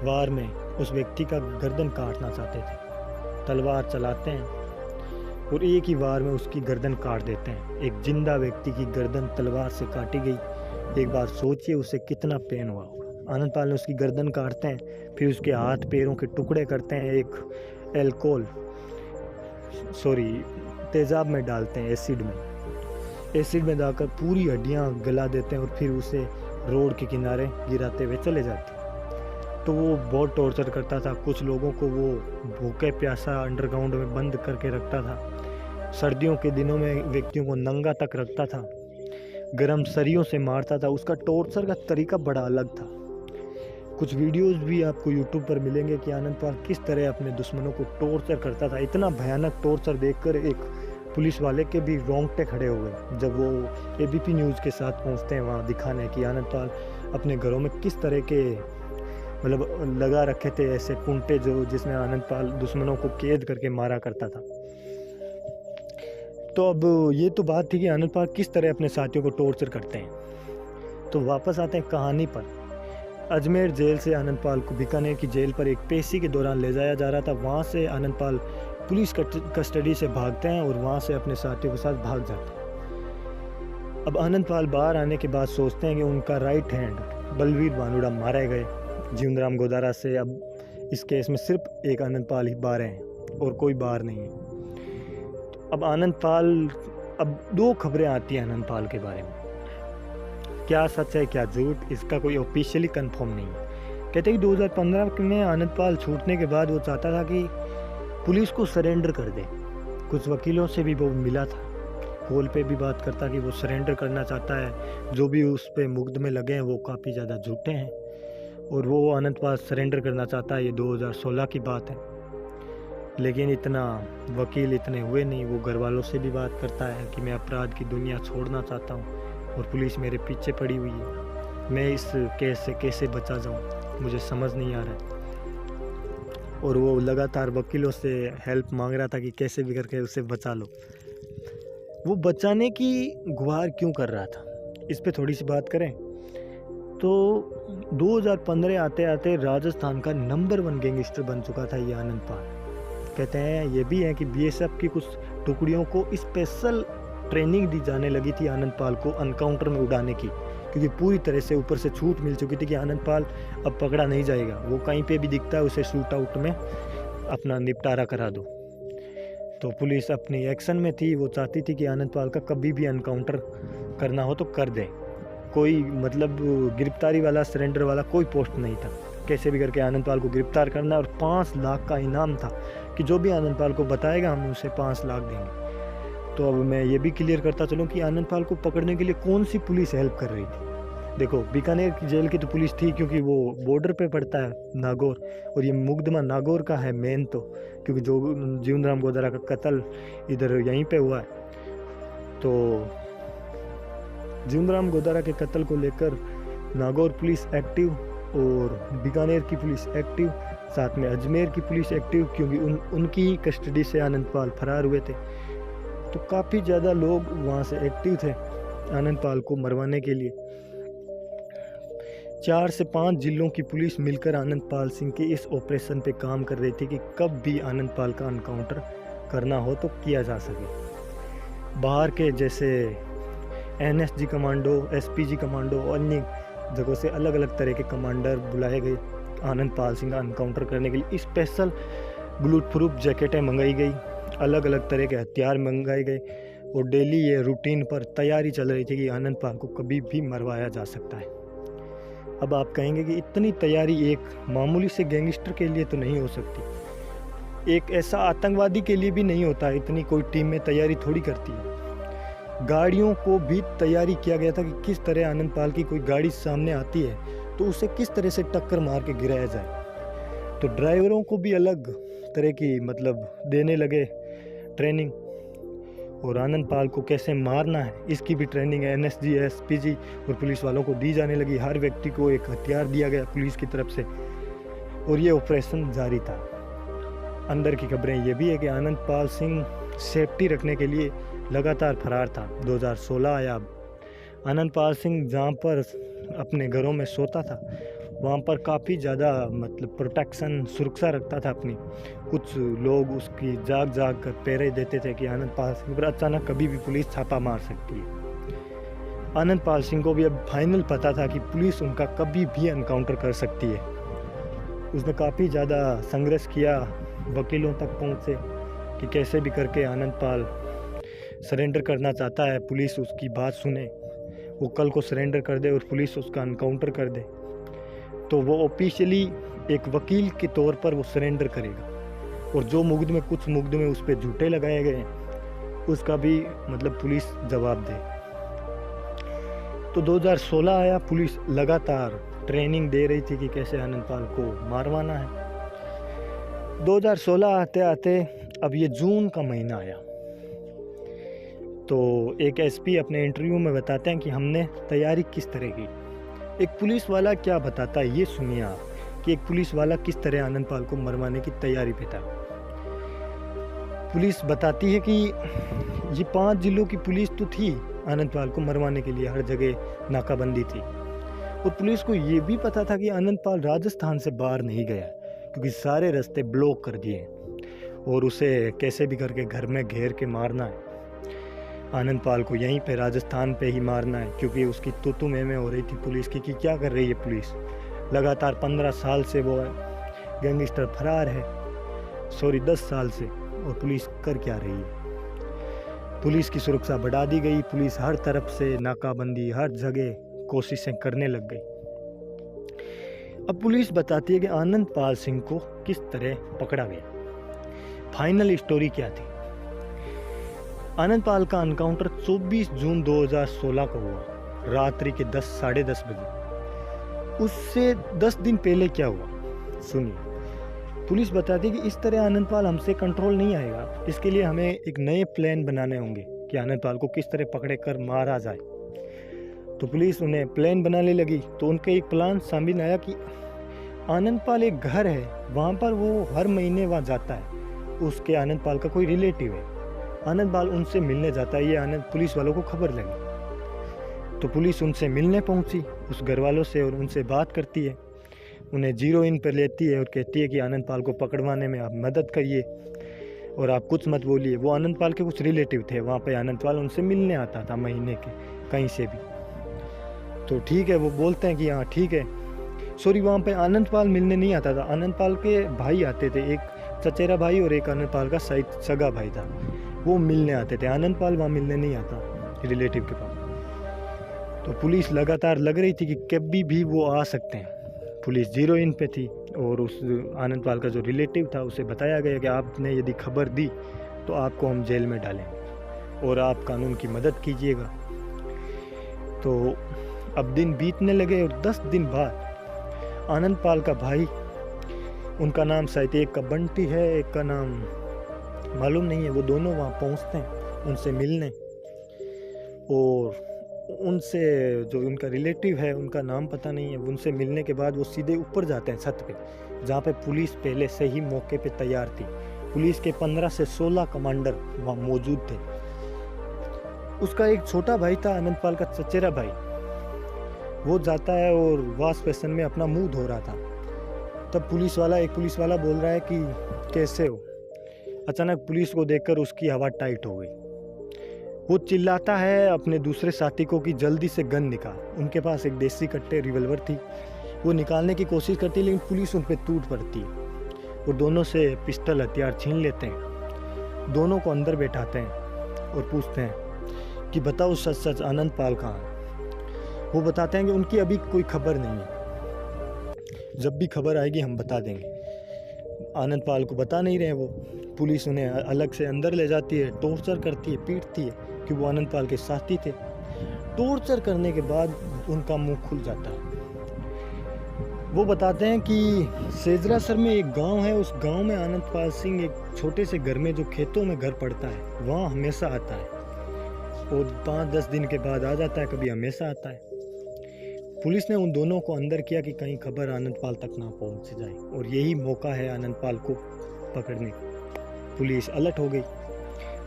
वार में उस व्यक्ति का गर्दन काटना चाहते थे। तलवार चलाते हैं और एक ही वार में उसकी गर्दन काट देते हैं। एक जिंदा व्यक्ति की गर्दन तलवार से काटी गई। एक बार सोचिए उसे कितना पेन हुआ होगा। आनंदपाल ने उसकी गर्दन काटते हैं, फिर उसके हाथ पैरों के टुकड़े करते हैं, एक तेज़ाब में डालते हैं, एसिड में डालकर पूरी हड्डियाँ गला देते हैं, और फिर उसे रोड के किनारे गिराते हुए चले जाते हैं। तो वो बहुत टॉर्चर करता था। कुछ लोगों को वो भूखे प्यासा अंडरग्राउंड में बंद करके रखता था। सर्दियों के दिनों में व्यक्तियों को नंगा तक रखता था, गर्म सरियों से मारता था। उसका टॉर्चर का तरीका बड़ा अलग था। कुछ वीडियोस भी आपको यूट्यूब पर मिलेंगे कि आनंदपाल किस तरह अपने दुश्मनों को टॉर्चर करता था। इतना भयानक टॉर्चर देखकर एक पुलिस वाले के भी रोंगटे खड़े हो गए जब वो एबीपी न्यूज़ के साथ पहुंचते हैं वहाँ दिखाने कि आनंदपाल अपने घरों में किस तरह के लगा रखे थे ऐसे कुंटे जिसमें आनंदपाल दुश्मनों को कैद करके मारा करता था। तो अब ये तो बात थी कि आनंदपाल किस तरह अपने साथियों को टॉर्चर करते हैं। तो वापस आते हैं कहानी पर। अजमेर जेल से आनंदपाल को बीकानेर की जेल पर एक पेशी के दौरान ले जाया जा रहा था। वहाँ से आनंदपाल पुलिस कस्टडी से भागते हैं और वहाँ से अपने साथियों के साथ भाग जाते हैं। अब आनंदपाल बाहर आने के बाद सोचते हैं कि उनका राइट हैंड बलवीर भानोड़ा मारे गए जीवनराम गोदारा से। अब इस केस में सिर्फ एक आनंद पाल ही बाहर हैं और कोई बाहर नहीं है। अब आनंद पाल, अब दो खबरें आती हैं आनंद पाल के बारे में, क्या सच है क्या झूठ, इसका कोई ऑफिशियली कंफर्म नहीं है। कहते हैं कि 2015 में आनंद पाल छूटने के बाद वो चाहता था कि पुलिस को सरेंडर कर दे। कुछ वकीलों से भी वो मिला था, कॉल पे भी बात करता कि वो सरेंडर करना चाहता है, जो भी उस पे मुकदमे लगे हैं वो काफ़ी ज़्यादा झूठे हैं और वो आनंद पाल सरेंडर करना चाहता है। ये 2016 की बात है, लेकिन इतना वकील इतने हुए नहीं। वो घर वालों से भी बात करता है कि मैं अपराध की दुनिया छोड़ना चाहता हूँ और पुलिस मेरे पीछे पड़ी हुई है, मैं इस केस से कैसे बचा जाऊँ, मुझे समझ नहीं आ रहा है। और वो लगातार वकीलों से हेल्प मांग रहा था कि कैसे भी करके उसे बचा लो। वो बचाने की गुहार क्यों कर रहा था, इस पे थोड़ी सी बात करें तो 2015 आते आते राजस्थान का नंबर 1 गैंगस्टर बन चुका था ये आनंद पाल। कहते हैं ये भी है कि बीएसएफ की कुछ टुकड़ियों को स्पेशल ट्रेनिंग दी जाने लगी थी आनंद पाल को एनकाउंटर में उड़ाने की, क्योंकि पूरी तरह से ऊपर से छूट मिल चुकी थी कि आनंद पाल अब पकड़ा नहीं जाएगा, वो कहीं पे भी दिखता है उसे शूट आउट में अपना निपटारा करा दो। तो पुलिस अपनी एक्शन में थी, वो चाहती थी कि आनंद पाल का कभी भी एनकाउंटर करना हो तो कर दे। कोई मतलब गिरफ्तारी वाला, सरेंडर वाला कोई पोस्ट नहीं था, कैसे भी करके आनंद पाल को गिरफ्तार करना। और 5 लाख का इनाम था कि जो भी आनंद पाल को बताएगा हम उसे 5 लाख देंगे। तो अब मैं ये भी क्लियर करता चलूँ कि आनंद पाल को पकड़ने के लिए कौन सी पुलिस हेल्प कर रही थी। देखो, बीकानेर की जेल की तो पुलिस थी, क्योंकि वो बॉर्डर पे पड़ता है नागौर, और ये मुकदमा नागौर का है मेन, तो क्योंकि जो जीवनराम गोदारा का कत्ल इधर यहीं पे हुआ है। तो जीवनराम गोदारा के कत्ल को लेकर नागौर पुलिस एक्टिव और बीकानेर की पुलिस एक्टिव, साथ में अजमेर की पुलिस एक्टिव, क्योंकि उनकी ही कस्टडी से आनंद पाल फरार हुए थे। तो काफ़ी ज़्यादा लोग वहाँ से एक्टिव थे आनंद पाल को मरवाने के लिए। 4 से 5 जिलों की पुलिस मिलकर आनंद पाल सिंह के इस ऑपरेशन पे काम कर रही थी कि कब भी आनंद पाल का एनकाउंटर करना हो तो किया जा सके। बाहर के जैसे एनएसजी कमांडो, एसपीजी कमांडो और अन्य जगहों से अलग अलग तरह के कमांडर बुलाए गए आनंद पाल सिंह का एनकाउंटर करने के लिए। स्पेशल बुलेट प्रूफ जैकेटें मंगाई गई, अलग अलग तरह के हथियार मंगाए गए और डेली ये रूटीन पर तैयारी चल रही थी कि आनंद पाल को कभी भी मरवाया जा सकता है। अब आप कहेंगे कि इतनी तैयारी एक मामूली से गैंगस्टर के लिए तो नहीं हो सकती, एक ऐसा आतंकवादी के लिए भी नहीं होता, इतनी कोई टीम में तैयारी थोड़ी करती है। गाड़ियों को भी तैयारी किया गया था कि किस तरह आनंद पाल की कोई गाड़ी सामने आती है तो उसे किस तरह से टक्कर मार के गिराया जाए। तो ड्राइवरों को भी अलग तरह की मतलब देने लगे ट्रेनिंग, और आनंद पाल को कैसे मारना है इसकी भी ट्रेनिंग एनएसजी, एसपीजी और पुलिस वालों को दी जाने लगी। हर व्यक्ति को एक हथियार दिया गया पुलिस की तरफ से और ये ऑपरेशन जारी था। अंदर की खबरें ये भी है कि आनंद पाल सिंह सेफ्टी रखने के लिए लगातार फरार था। 2016 आया, आनंद पाल सिंह जहाँ पर अपने घरों में सोता था वहाँ पर काफ़ी ज़्यादा मतलब प्रोटेक्शन, सुरक्षा रखता था अपनी। कुछ लोग उसकी जाग जाग कर पहरे देते थे कि आनंद पाल सिंह पर अचानक कभी भी पुलिस छापा मार सकती है। आनंद पाल सिंह को भी अब फाइनल पता था कि पुलिस उनका कभी भी एनकाउंटर कर सकती है। उसने काफ़ी ज़्यादा संघर्ष किया, वकीलों तक पहुँचे कि कैसे भी करके आनंद पाल सरेंडर करना चाहता है, पुलिस उसकी बात सुने, वो कल को सरेंडर कर दे और पुलिस उसका एनकाउंटर कर दे तो वो ऑफिशियली एक वकील के तौर पर वो सरेंडर करेगा। और जो मुकदमे, कुछ मुकदमे उस पर झूठे लगाए गए उसका भी मतलब पुलिस जवाब दे। तो 2016 आया, पुलिस लगातार ट्रेनिंग दे रही थी कि कैसे आनंद पाल को मारवाना है। 2016 आते आते अब ये जून का महीना आया तो एक एसपी अपने इंटरव्यू में बताते हैं कि हमने तैयारी किस तरह की। एक पुलिस वाला क्या बताता है ये सुनिए आप, कि एक पुलिस वाला किस तरह आनंद पाल को मरवाने की तैयारी पे था। पुलिस बताती है कि ये 5 जिलों की पुलिस तो थी आनंद पाल को मरवाने के लिए, हर जगह नाकाबंदी थी। और पुलिस को ये भी पता था कि आनंद पाल राजस्थान से बाहर नहीं गया क्योंकि सारे रास्ते ब्लॉक कर दिए और उसे कैसे भी करके घर में घेर के मारना है। आनंद पाल को यहीं पे राजस्थान पे ही मारना है, क्योंकि उसकी तू में हो रही थी पुलिस की कि क्या कर रही है पुलिस। लगातार 15 साल से वो गैंगस्टर फरार है, 10 साल से, और पुलिस कर क्या रही है। पुलिस की सुरक्षा बढ़ा दी गई, पुलिस हर तरफ से नाकाबंदी, हर जगह कोशिशें करने लग गई। अब पुलिस बताती है कि आनंद पाल सिंह को किस तरह पकड़ा गया। फाइनल स्टोरी क्या थी। आनंद पाल का एनकाउंटर 24 जून 2016 को हुआ, रात्रि के 10 साढ़े 10 बजे। उससे 10 दिन पहले क्या हुआ सुनिए। पुलिस बताती है कि इस तरह आनंद पाल हमसे कंट्रोल नहीं आएगा, इसके लिए हमें एक नए प्लान बनाने होंगे कि आनंद पाल को किस तरह पकड़े कर मारा जाए। तो पुलिस उन्हें प्लान बनाने लगी। तो उनका एक प्लान सामने आया कि आनंद पाल एक घर है, वहाँ पर वो हर महीने वहाँ जाता है, उसके आनंद पाल का कोई रिलेटिव है, आनंद पाल उनसे मिलने जाता है। ये आनंद पुलिस वालों को खबर लगी। तो पुलिस उनसे मिलने पहुंची, उस घर वालों से, और उनसे बात करती है, उन्हें 0 इन पर लेती है और कहती है कि आनंद पाल को पकड़वाने में आप मदद करिए और आप कुछ मत बोलिए। वो आनंद पाल के कुछ रिलेटिव थे, वहाँ पे आनंद पाल उनसे मिलने आता था महीने के कहीं से भी। तो ठीक है, वो बोलते हैं कि हाँ ठीक है। वहाँ पे आनंद पाल मिलने नहीं आता था, आनंद पाल के भाई आते थे, एक चचेरा भाई और एक आनंद पाल का सगा भाई था, वो मिलने आते थे। आनंद पाल वहाँ मिलने नहीं आता रिलेटिव के पास। तो पुलिस लगातार लग रही थी कि कभी भी वो आ सकते हैं। पुलिस 0 इन पे थी, और उस आनंद पाल का जो रिलेटिव था उसे बताया गया कि आपने यदि खबर दी तो आपको हम जेल में डालेंगे और आप कानून की मदद कीजिएगा। तो अब दिन बीतने लगे, और 10 दिन बाद आनंद पाल का भाई, उनका नाम शायद एक का बंटी है, एक का नाम मालूम नहीं है, वो दोनों वहाँ पहुँचते हैं उनसे मिलने। और उनसे जो उनका रिलेटिव है, उनका नाम पता नहीं है, उनसे मिलने के बाद वो सीधे ऊपर जाते हैं छत पे, जहाँ पे पुलिस पहले से ही मौके पे तैयार थी। पुलिस के 15 से 16 कमांडर वहाँ मौजूद थे। उसका एक छोटा भाई था, आनंद पाल का चचेरा भाई, वो जाता है और वॉश बेसिन में अपना मुंह धो रहा था। तब एक पुलिस वाला बोल रहा है कि कैसे हो। अचानक पुलिस को देखकर उसकी हवा टाइट हो गई। वो चिल्लाता है अपने दूसरे साथी को कि जल्दी से गन निकाल। उनके पास एक देसी कट्टे रिवॉल्वर थी, वो निकालने की कोशिश करती है, लेकिन पुलिस उन पर टूट पड़ती है और दोनों से पिस्टल हथियार छीन लेते हैं। दोनों को अंदर बैठाते हैं और पूछते हैं कि बताओ सच सच आनंद पाल कहाँ है। वो बताते हैं कि उनकी अभी कोई खबर नहीं है, जब भी खबर आएगी हम बता देंगे। आनंद पाल को बता नहीं रहे वो। पुलिस उन्हें अलग से अंदर ले जाती है, टॉर्चर करती है, पीटती है कि वो आनंद पाल के साथी थे। टॉर्चर करने के बाद उनका मुंह खुल जाता है। वो बताते हैं कि सेजरासर में एक गांव है, उस गांव में आनंद पाल सिंह एक छोटे से घर में, जो खेतों में घर पड़ता है, वहाँ हमेशा आता है और 5-10 दिन के बाद आ जाता है, कभी हमेशा आता है। पुलिस ने उन दोनों को अंदर किया कि कहीं खबर आनंद पाल तक ना पहुंच जाए, और यही मौका है आनंद पाल को पकड़ने का। पुलिस अलर्ट हो गई।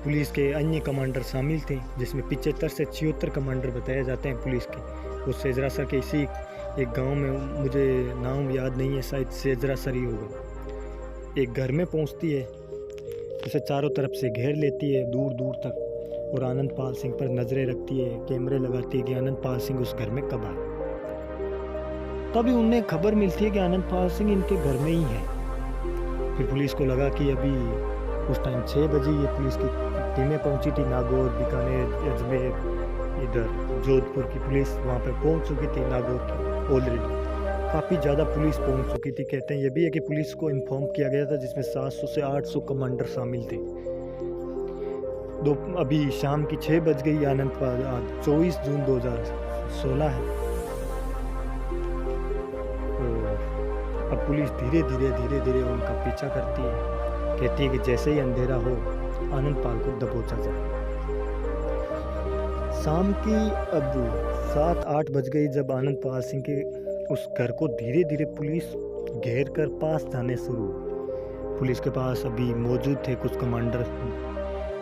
पुलिस के अन्य कमांडर शामिल थे, जिसमें 75 से 76 कमांडर बताए जाते हैं पुलिस के। वो सेजरासर के इसी एक गांव में, मुझे नाम याद नहीं है, शायद सेजरासर ही होगा, एक घर में पहुंचती है, उसे चारों तरफ से घेर लेती है दूर दूर तक, और आनंद पाल सिंह पर नज़रें रखती है, कैमरे लगाती है कि आनंद पाल सिंह उस घर में कब आए। तभी उन्हें खबर मिलती है कि आनंद पाल सिंह इनके घर में ही है। फिर पुलिस को लगा कि अभी उस टाइम 6 बजे ये पुलिस की टीमें पहुंची थी, नागौर, बीकानेर, अजमेर, इधर जोधपुर की पुलिस वहाँ पर पहुंच चुकी थी। नागौर की ऑलरेडी काफ़ी ज़्यादा पुलिस पहुंच चुकी थी। कहते हैं ये भी है कि पुलिस को इन्फॉर्म किया गया था, जिसमें 700 से 800 कमांडर शामिल थे। अभी शाम की 6 बज गई। आनंद पाल 24 जून 2016 है। अब पुलिस धीरे धीरे उनका पीछा करती है, कहती है कि जैसे ही अंधेरा हो आनंद पाल को दबोचा जाए। शाम की अब 7-8 बज गई जब आनंद पाल सिंह के उस घर को धीरे धीरे पुलिस घेर कर पास जाने शुरू हुई। पुलिस के पास अभी मौजूद थे कुछ कमांडर,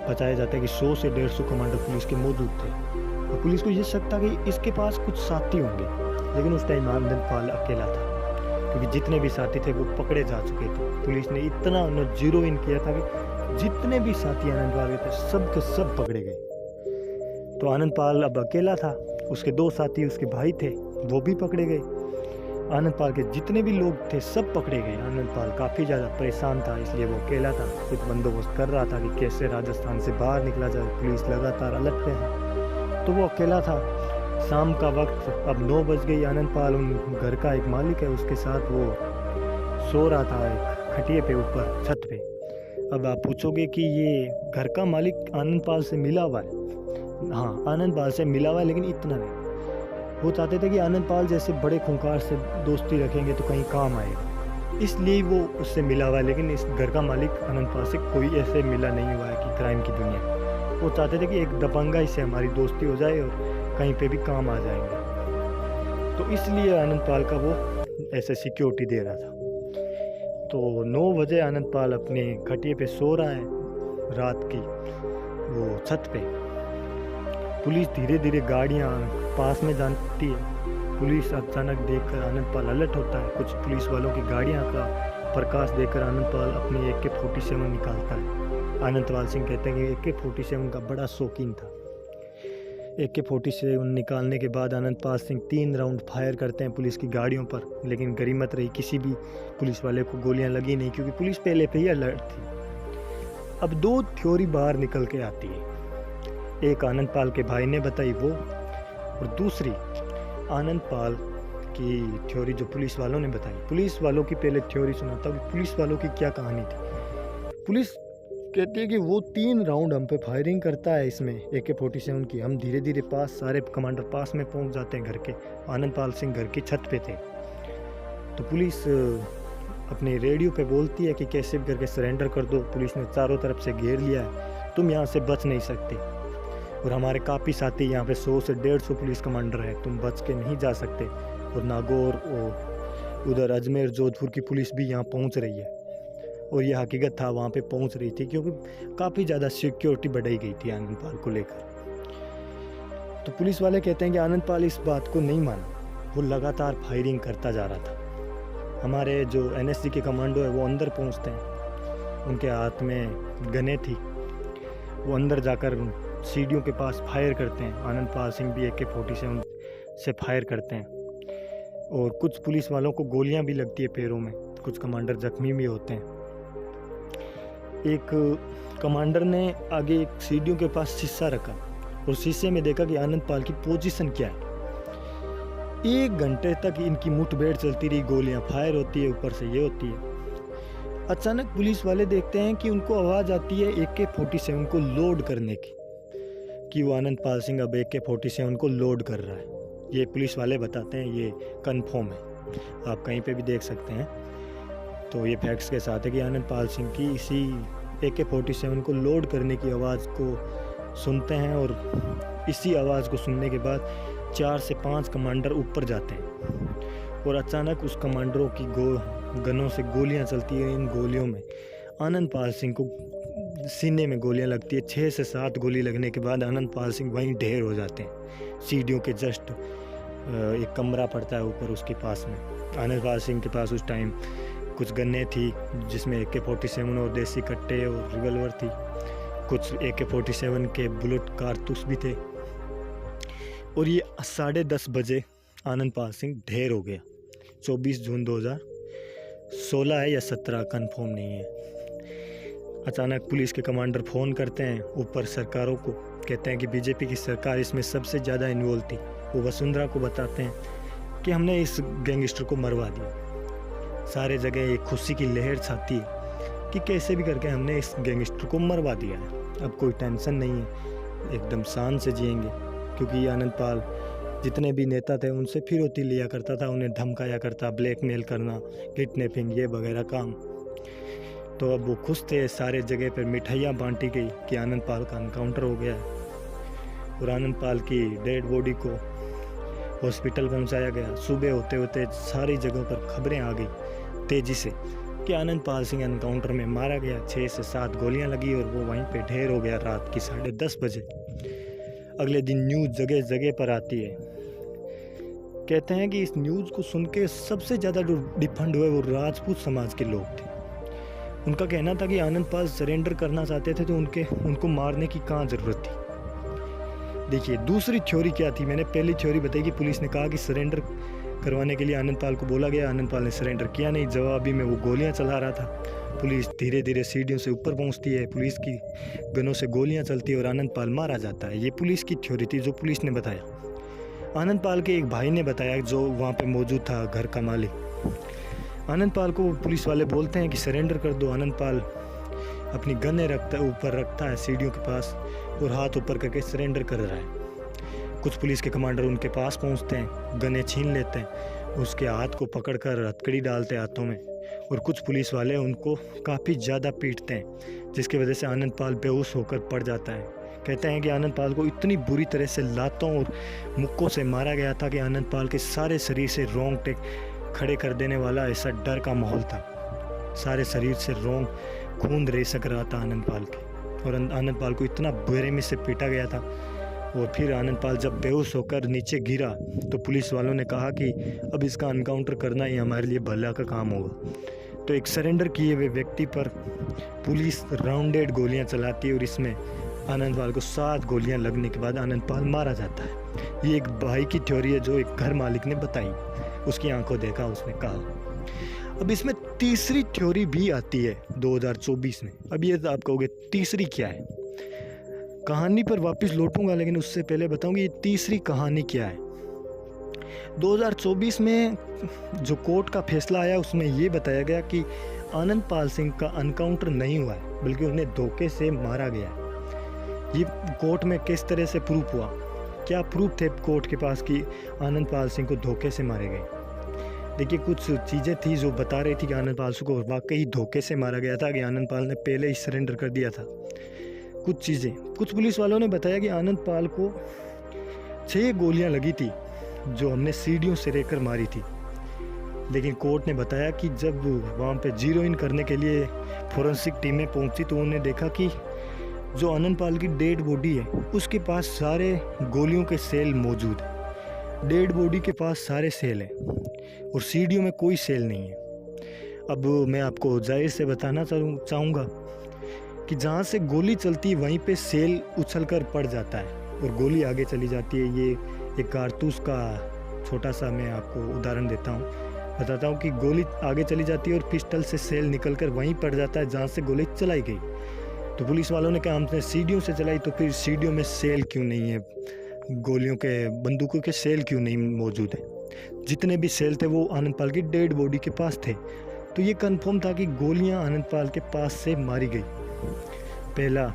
बताया जाता है कि 100 से 150 कमांडर पुलिस के मौजूद थे। और पुलिस को ये शक था कि इसके पास कुछ साथी होंगे, लेकिन उस टाइम आनंद पाल अकेला था, क्योंकि जितने भी साथी थे वो पकड़े जा चुके थे। पुलिस ने इतना 0 इन किया था कि जितने भी साथी आनंद पाल के थे सब के सब पकड़े गए। तो आनंद पाल अब अकेला था, उसके 2 साथी उसके भाई थे, वो भी पकड़े गए। आनंद पाल के जितने भी लोग थे सब पकड़े गए। आनंद पाल काफ़ी ज़्यादा परेशान था, इसलिए वो अकेला था। कुछ बंदोबस्त कर रहा था कि कैसे राजस्थान से बाहर निकला जाए, पुलिस लगातार अलर्ट पे है, तो वो अकेला था। शाम का वक्त, अब 9 बज गई। आनंद पाल उन घर का एक मालिक है, उसके साथ वो सो रहा था एक खटिए पे ऊपर छत पे। अब आप पूछोगे कि ये घर का मालिक आनंद पाल से मिला हुआ है? हाँ, आनंद पाल से मिला हुआ है, लेकिन इतना नहीं। वो चाहते थे कि आनंद पाल जैसे बड़े खूंखार से दोस्ती रखेंगे तो कहीं काम आएगा, इसलिए वो उससे मिला हुआ है। लेकिन इस घर का मालिक आनंद पाल से कोई ऐसे मिला नहीं हुआ है कि क्राइम की दुनिया। वो चाहते थे कि एक दबंगा से हमारी दोस्ती हो जाए और कहीं पे भी काम आ जाएंगे, तो इसलिए आनंद पाल का वो ऐसे सिक्योरिटी दे रहा था। तो 9 बजे आनंद पाल अपने खटिए पे सो रहा है रात की वो छत पे। पुलिस धीरे धीरे गाड़ियाँ पास में जाती है। पुलिस अचानक देखकर आनंद पाल अलर्ट होता है। कुछ पुलिस वालों की गाड़ियाँ का प्रकाश देखकर आनंद पाल अपनी AK-47 निकालता है। आनंद पाल सिंह कहते हैं कि AK-47 का बड़ा शौकीन था। AK-47 निकालने के बाद आनंद पाल सिंह 3 राउंड फायर करते हैं पुलिस की गाड़ियों पर, लेकिन गनीमत रही, किसी भी पुलिस वाले को गोलियां लगी नहीं, क्योंकि पुलिस पहले पे ही अलर्ट थी। अब 2 थ्योरी बाहर निकल के आती है। एक आनंद पाल के भाई ने बताई वो, और दूसरी आनंद पाल की थ्योरी जो पुलिस वालों ने बताई। पुलिस वालों की पहले थ्योरी सुनाता हूँ कि पुलिस वालों की क्या कहानी थी। पुलिस कहती है कि वो 3 राउंड हम पे फायरिंग करता है इसमें AK-47 की। हम धीरे धीरे पास, सारे कमांडर पास में पहुंच जाते हैं घर के। आनंद पाल सिंह घर की छत पे थे। तो पुलिस अपने रेडियो पे बोलती है कि कैसे भी करके सरेंडर कर दो, पुलिस ने चारों तरफ से घेर लिया है, तुम यहाँ से बच नहीं सकते, और हमारे काफ़ी साथी यहाँ पे 100 से 150 पुलिस कमांडर हैं, तुम बच के नहीं जा सकते। और नागौर और उधर अजमेर, जोधपुर की पुलिस भी यहाँ पहुँच रही है। और ये हकीकत था, वहाँ पे पहुँच रही थी, क्योंकि काफ़ी ज़्यादा सिक्योरिटी बढ़ाई गई थी आनंद पाल को लेकर। तो पुलिस वाले कहते हैं कि आनंद पाल इस बात को नहीं माना, वो लगातार फायरिंग करता जा रहा था। हमारे जो NSG के कमांडो है वो अंदर पहुँचते हैं, उनके हाथ में गने थी, वो अंदर जाकर सीढ़ियों के पास फायर करते हैं। आनंद पाल सिंह भी AK-47 से फायर करते हैं, और कुछ पुलिस वालों को गोलियां भी लगती है पैरों में, कुछ कमांडर जख्मी भी होते हैं। एक कमांडर ने आगे एक सीढ़ियों के पास शीशा रखा और शीशे में देखा कि आनंद पाल की पोजीशन क्या है। 1 घंटे तक इनकी मुठभेड़ चलती रही, गोलियां फायर होती है, ऊपर से ये होती है। अचानक पुलिस वाले देखते हैं कि उनको आवाज़ आती है AK-47 को लोड करने की, कि वो आनंद पाल सिंह अब AK-47 को लोड कर रहा है। ये पुलिस वाले बताते हैं, ये कंफर्म है, आप कहीं पे भी देख सकते हैं। तो ये फैक्ट्स के साथ है कि आनंद पाल सिंह की इसी AK-47 को लोड करने की आवाज़ को सुनते हैं, और इसी आवाज़ को सुनने के बाद 4 से 5 कमांडर ऊपर जाते हैं, और अचानक उस कमांडरों की गनों से गोलियां चलती हैं। इन गोलियों में आनंद पाल सिंह को सीने में गोलियां लगती है। 6 से 7 गोली लगने के बाद आनंद पाल सिंह वहीं ढेर हो जाते हैं। सीढ़ियों के जस्ट एक कमरा पड़ता है ऊपर, उसके पास में आनंद पाल सिंह के पास उस टाइम कुछ गन्ने थी, जिसमें AK-47 और देसी कट्टे और रिवॉल्वर थी, कुछ AK-47 के बुलेट कारतूस भी थे। और ये 10:30 बजे आनंद पाल सिंह ढेर हो गया। 24 जून 2016 है या 17, कंफर्म नहीं है। अचानक पुलिस के कमांडर फ़ोन करते हैं ऊपर सरकारों को, कहते हैं कि बीजेपी की सरकार इसमें सबसे ज़्यादा इन्वॉल्व थी। वो वसुंधरा को बताते हैं कि हमने इस गैंगस्टर को मरवा दिया। सारे जगह एक खुशी की लहर छाती है कि कैसे भी करके हमने इस गैंगस्टर को मरवा दिया है, अब कोई टेंशन नहीं है, एकदम शान से जिएंगे। क्योंकि आनंद पाल जितने भी नेता थे उनसे फिरौती लिया करता था, उन्हें धमकाया करता, ब्लैकमेल करना, किडनैपिंग, ये वगैरह काम। तो अब वो खुश थे। सारे जगह पर मिठाइयाँ बांटी गई कि आनंद पाल का एनकाउंटर हो गया है, और आनंद पाल की डेड बॉडी को हॉस्पिटल पहुंचाया गया। सुबह होते होते सारी जगहों पर खबरें आ गई तेज़ी से कि आनंद पाल सिंह एनकाउंटर में मारा गया। 6 से 7 गोलियां लगी और वो वहीं पे ढेर हो गया रात की 10:30 बजे। अगले दिन न्यूज़ जगह जगह पर आती है। कहते हैं कि इस न्यूज़ को सुन के सबसे ज़्यादा जो डिफेंड हुए वो राजपूत समाज के लोग थे। उनका कहना था कि आनंद पाल सरेंडर करना चाहते थे तो उनको मारने की कहाँ ज़रूरत थी। देखिए दूसरी थ्योरी क्या थी। मैंने पहली थ्योरी बताई कि पुलिस ने कहा कि सरेंडर करवाने के लिए आनंद पाल को बोला गया। आनंद पाल ने सरेंडर किया नहीं, जवाबी में वो गोलियां चला रहा था। पुलिस धीरे धीरे सीढ़ियों से ऊपर पहुंचती है, पुलिस की गनों से गोलियां चलती है और आनंद पाल मारा जाता है। ये पुलिस की थ्योरी थी जो पुलिस ने बताया। आनंद पाल के एक भाई ने बताया जो वहाँ पे मौजूद था, घर का मालिक। आनंद पाल को पुलिस वाले बोलते हैं कि सरेंडर कर दो। आनंद पाल अपनी गनें ऊपर रखता है सीढ़ियों के पास और हाथ ऊपर करके सरेंडर कर रहा है। कुछ पुलिस के कमांडर उनके पास पहुंचते हैं, गने छीन लेते हैं, उसके हाथ को पकड़कर हथकड़ी डालते हैं हाथों में, और कुछ पुलिस वाले उनको काफ़ी ज़्यादा पीटते हैं, जिसकी वजह से आनंद पाल बेहोश होकर पड़ जाता है। कहते हैं कि आनंद पाल को इतनी बुरी तरह से लातों और मुक्कों से मारा गया था कि आनंद पाल के सारे शरीर से रोंगटे खड़े कर देने वाला ऐसा डर का माहौल था। सारे शरीर से खून रेसक रहा था आनंद पाल के, और आनंद पाल को इतना बेरहमी से पीटा गया था। और फिर आनंद पाल जब बेहोश होकर नीचे गिरा तो पुलिस वालों ने कहा कि अब इसका एनकाउंटर करना ही हमारे लिए भला का काम होगा। तो एक सरेंडर किए हुए व्यक्ति पर पुलिस राउंडेड गोलियां चलाती है और इसमें आनंद पाल को 7 गोलियां लगने के बाद आनंद पाल मारा जाता है। ये एक भाई की थ्योरी है जो एक घर मालिक ने बताई, उसकी आंखों देखा, उसने कहा। अब इसमें तीसरी थ्योरी भी आती है 2024 में। अब ये आप कहोगे तीसरी क्या है। कहानी पर वापस लौटूंगा, लेकिन उससे पहले बताऊंगी ये तीसरी कहानी क्या है। 2024 में जो कोर्ट का फैसला आया उसमें ये बताया गया कि आनंद पाल सिंह का एनकाउंटर नहीं हुआ है, बल्कि उन्हें धोखे से मारा गया है। ये कोर्ट में किस तरह से प्रूफ हुआ, क्या प्रूफ थे कोर्ट के पास कि आनंद पाल सिंह को धोखे से मारे गए। देखिए कुछ चीज़ें थी जो बता रही थी कि आनंद पाल सिंह को वाकई धोखे से मारा गया था, कि आनंद पाल ने पहले ही सरेंडर कर दिया था। कुछ चीज़ें, कुछ पुलिस वालों ने बताया कि आनंद पाल को 6 गोलियां लगी थी जो हमने सीढ़ियों से लेकर मारी थी। लेकिन कोर्ट ने बताया कि जब वहाँ पे जीरो इन करने के लिए फोरेंसिक टीमें पहुंची तो उन्होंने देखा कि जो आनंद पाल की डेड बॉडी है उसके पास सारे गोलियों के सेल मौजूद हैं। डेड बॉडी के पास सारे सेल हैं और सीढ़ियों में कोई सेल नहीं है। अब मैं आपको जाहिर से बताना चाहूँगा कि जहाँ से गोली चलती है वहीं पे सेल उछलकर पड़ जाता है और गोली आगे चली जाती है। ये एक कारतूस का छोटा सा मैं आपको उदाहरण देता हूँ, बताता हूँ कि गोली आगे चली जाती है और पिस्टल से सेल निकलकर वहीं पड़ जाता है जहाँ से गोली चलाई गई। तो पुलिस वालों ने कहा हमने सीढ़ियों से चलाई, तो फिर सीढ़ियों में सेल क्यों नहीं है, गोलियों के बंदूकों के सेल क्यों नहीं मौजूद है। जितने भी सेल थे वो आनंद पाल की डेड बॉडी के पास थे। तो ये कन्फर्म था कि गोलियाँ आनंद पाल के पास से मारी गई, पहला।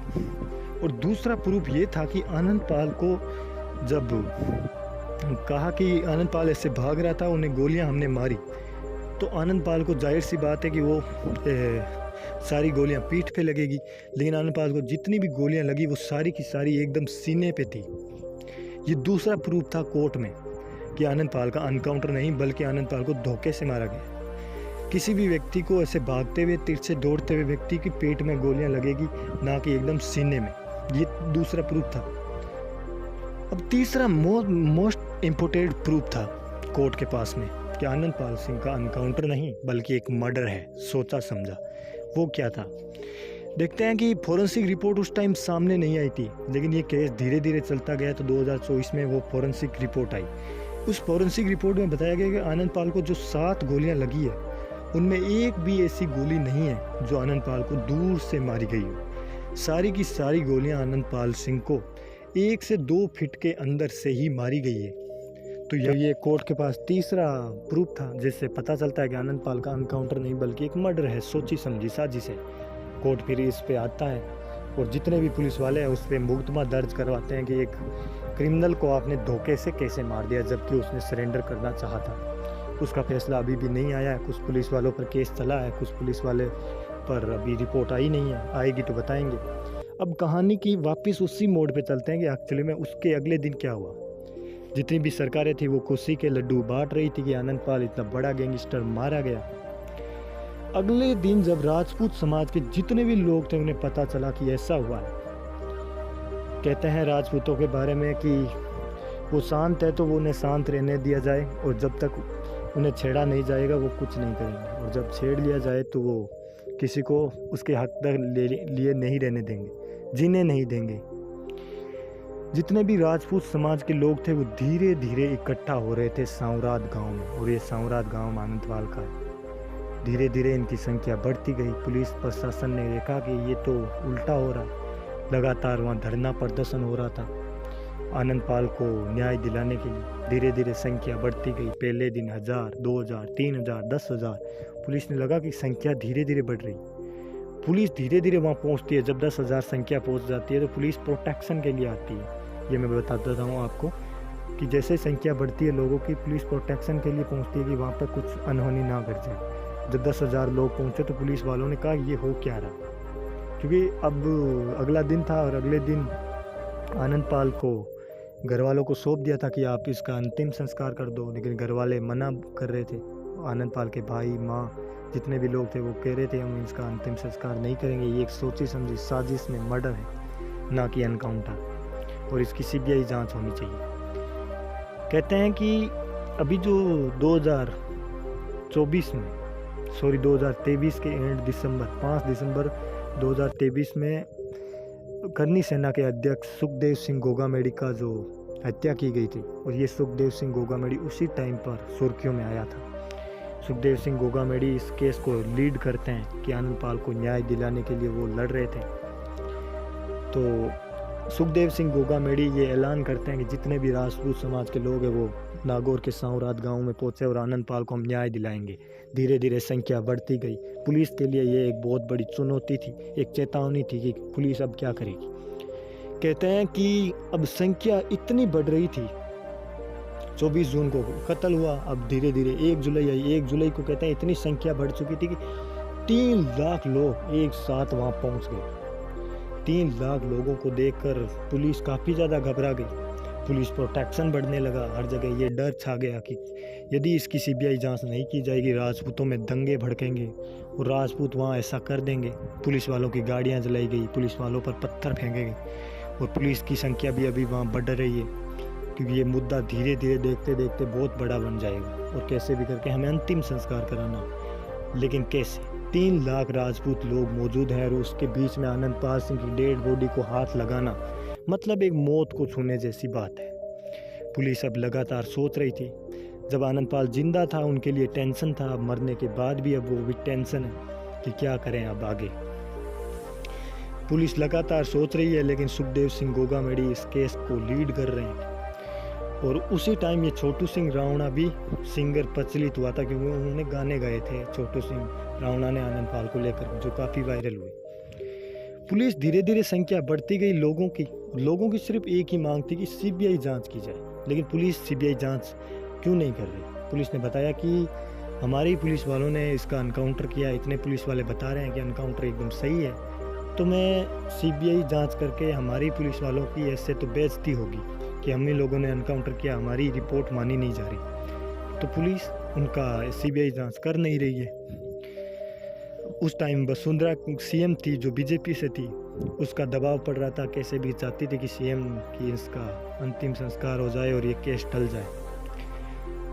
और दूसरा प्रूफ ये था कि आनंद पाल को जब कहा कि आनंद पाल ऐसे भाग रहा था, उन्हें गोलियां हमने मारी, तो आनंद पाल को जाहिर सी बात है कि वो सारी गोलियां पीठ पे लगेगी। लेकिन आनंद पाल को जितनी भी गोलियां लगी वो सारी की सारी एकदम सीने पे थी। ये दूसरा प्रूफ था कोर्ट में कि आनंद पाल का एनकाउंटर नहीं बल्कि आनंद पाल को धोखे से मारा गया। किसी भी व्यक्ति को ऐसे भागते हुए, तिरछे दौड़ते हुए व्यक्ति की पेट में गोलियां लगेगी, ना कि एकदम सीने में। ये दूसरा प्रूफ था। अब तीसरा मोस्ट इम्पोर्टेंट प्रूफ था कोर्ट के पास में कि आनंद पाल सिंह का एनकाउंटर नहीं बल्कि एक मर्डर है, सोचा समझा। वो क्या था देखते हैं कि फोरेंसिक रिपोर्ट उस टाइम सामने नहीं आई थी, लेकिन ये केस धीरे धीरे चलता गया तो 2024 में वो फोरेंसिक रिपोर्ट आई। उस फोरेंसिक रिपोर्ट में बताया गया कि आनंद पाल को जो 7 गोलियां लगी है उनमें एक भी ऐसी गोली नहीं है जो आनंद पाल को दूर से मारी गई हो। सारी की सारी गोलियां आनंद पाल सिंह को 1 से 2 फीट के अंदर से ही मारी गई है। तो ये कोर्ट के पास तीसरा प्रूफ था जिससे पता चलता है कि आनंद पाल का एनकाउंटर नहीं बल्कि एक मर्डर है, सोची समझी साजिश है। कोर्ट फिर इस पे आता है और जितने भी पुलिस वाले हैं उस पर मुकदमा दर्ज करवाते हैं कि एक क्रिमिनल को आपने धोखे से कैसे मार दिया जबकि उसने सरेंडर करना चाहा था। उसका फैसला अभी भी नहीं आया है। कुछ पुलिस वालों पर केस चला है, कुछ पुलिस वाले पर अभी रिपोर्ट आई नहीं है, आएगी तो बताएंगे। अब कहानी की वापस उसी मोड पे चलते हैं कि एक्चुअली में उसके अगले दिन क्या हुआ। जितनी भी सरकारें थी वो खुशी के लड्डू बांट रही थी कि आनंद पाल इतना बड़ा गैंगस्टर मारा गया। अगले दिन जब राजपूत समाज के जितने भी लोग थे उन्हें पता चला कि ऐसा हुआ है, कहते हैं राजपूतों के बारे में कि वो शांत है तो वो उन्हें शांत रहने दिया जाए और जब तक उन्हें छेड़ा नहीं जाएगा वो कुछ नहीं करेंगे, और जब छेड़ लिया जाए तो वो किसी को उसके हक तक लिए नहीं रहने देंगे, जीने नहीं देंगे। जितने भी राजपूत समाज के लोग थे वो धीरे धीरे इकट्ठा हो रहे थे सांवराद गांव में, और ये सांवराद गांव आनंदपाल का है। धीरे धीरे इनकी संख्या बढ़ती गई। पुलिस प्रशासन ने देखा कि ये तो उल्टा हो रहा है। लगातार वहाँ धरना प्रदर्शन हो रहा था आनंदपाल को न्याय दिलाने के लिए। धीरे धीरे संख्या बढ़ती गई। पहले दिन 1000, 2000, 3000, 10,000। पुलिस ने लगा कि संख्या धीरे धीरे बढ़ रही। पुलिस धीरे धीरे वहाँ पहुँचती है। जब 10,000 संख्या पहुँच जाती है तो पुलिस प्रोटेक्शन के लिए आती है। ये मैं बताता हूँ आपको कि जैसे संख्या बढ़ती है लोगों की, पुलिस प्रोटेक्शन के लिए पहुँचती है कि वहाँ पर कुछ अनहोनी ना घट जाए। जब 10,000 लोग पहुँचे तो पुलिस वालों ने कहा ये हो क्या रहा, क्योंकि अब अगला दिन था और अगले दिन आनंदपाल को घर वालों को सौंप दिया था कि आप इसका अंतिम संस्कार कर दो, लेकिन घर वाले मना कर रहे थे। आनंदपाल के भाई, माँ, जितने भी लोग थे वो कह रहे थे हम इसका अंतिम संस्कार नहीं करेंगे, ये एक सोची समझी साजिश में मर्डर है, ना कि एनकाउंटर, और इसकी सीबीआई जांच होनी चाहिए। कहते हैं कि अभी जो 2023 के एंड 5 दिसंबर 2023 में करनी सेना के अध्यक्ष सुखदेव सिंह गोगामेडी का जो हत्या की गई थी, और ये सुखदेव सिंह गोगामेडी उसी टाइम पर सुर्खियों में आया था। सुखदेव सिंह गोगामेडी इस केस को लीड करते हैं कि आनंदपाल को न्याय दिलाने के लिए वो लड़ रहे थे। तो सुखदेव सिंह गोगामेडी ये ऐलान करते हैं कि जितने भी राजपूत समाज के लोग हैं वो नागौर के सांवराद गांव में पहुंचे और आनंदपाल को हम न्याय दिलाएंगे। धीरे धीरे संख्या बढ़ती गई। पुलिस के लिए ये एक बहुत बड़ी चुनौती थी, एक चेतावनी थी कि पुलिस अब क्या करेगी। कहते हैं कि अब संख्या इतनी बढ़ रही थी। 24 जून को कत्ल हुआ, अब धीरे धीरे 1 जुलाई आई। 1 जुलाई को कहते हैं इतनी संख्या बढ़ चुकी थी कि 3 लाख लोग एक साथ वहाँ पहुँच गए। 3 लाख लोगों को देखकर पुलिस काफ़ी ज़्यादा घबरा गई। पुलिस प्रोटेक्शन बढ़ने लगा। हर जगह ये डर छा गया कि यदि इसकी सीबीआई जांच नहीं की जाएगी, राजपूतों में दंगे भड़केंगे और राजपूत वहाँ ऐसा कर देंगे। पुलिस वालों की गाड़ियाँ जलाई गई, पुलिस वालों पर पत्थर फेंके गए, और पुलिस की संख्या भी अभी वहाँ बढ़ रही है, क्योंकि ये मुद्दा धीरे धीरे देखते देखते बहुत बड़ा बन जाएगा और कैसे भी करके हमें अंतिम संस्कार कराना। लेकिन कैसे? 3 लाख राजपूत लोग मौजूद हैं और उसके बीच में आनंदपाल सिंह की डेड बॉडी को हाथ लगाना मतलब एक मौत को छूने जैसी बात है। पुलिस अब लगातार सोच रही थी। जब आनंदपाल जिंदा था उनके लिए टेंशन था, अब मरने के बाद भी अब वो भी टेंशन है कि क्या करें अब आगे। पुलिस लगातार सोच रही है, लेकिन सुखदेव सिंह गोगामेडी इस केस को लीड कर रहे हैं। और उसी टाइम ये छोटू सिंह रावणा भी सिंगर प्रचलित हुआ था, क्योंकि उन्होंने गाने गाए थे छोटू सिंह रावणा ने आनंदपाल को लेकर, जो काफ़ी वायरल हुए। पुलिस धीरे धीरे संख्या बढ़ती गई लोगों की सिर्फ एक ही मांग थी कि सीबीआई जांच की जाए, लेकिन पुलिस सीबीआई जांच क्यों नहीं कर रही। पुलिस ने बताया कि हमारी पुलिस वालों ने इसका एनकाउंटर किया, इतने पुलिस वाले बता रहे हैं कि एनकाउंटर एकदम सही है, तो मैं सीबीआई जांच करके हमारी पुलिस वालों की ऐसे तो बेइज्जती होगी कि हम ही लोगों ने एनकाउंटर किया, हमारी रिपोर्ट मानी नहीं जा रही। तो पुलिस उनका सीबीआई जांच कर नहीं रही है। उस टाइम वसुंधरा सीएम थी जो बीजेपी से थी, उसका दबाव पड़ रहा था, कैसे भी चाहती थी कि सीएम की इसका अंतिम संस्कार हो जाए और ये केस टल जाए।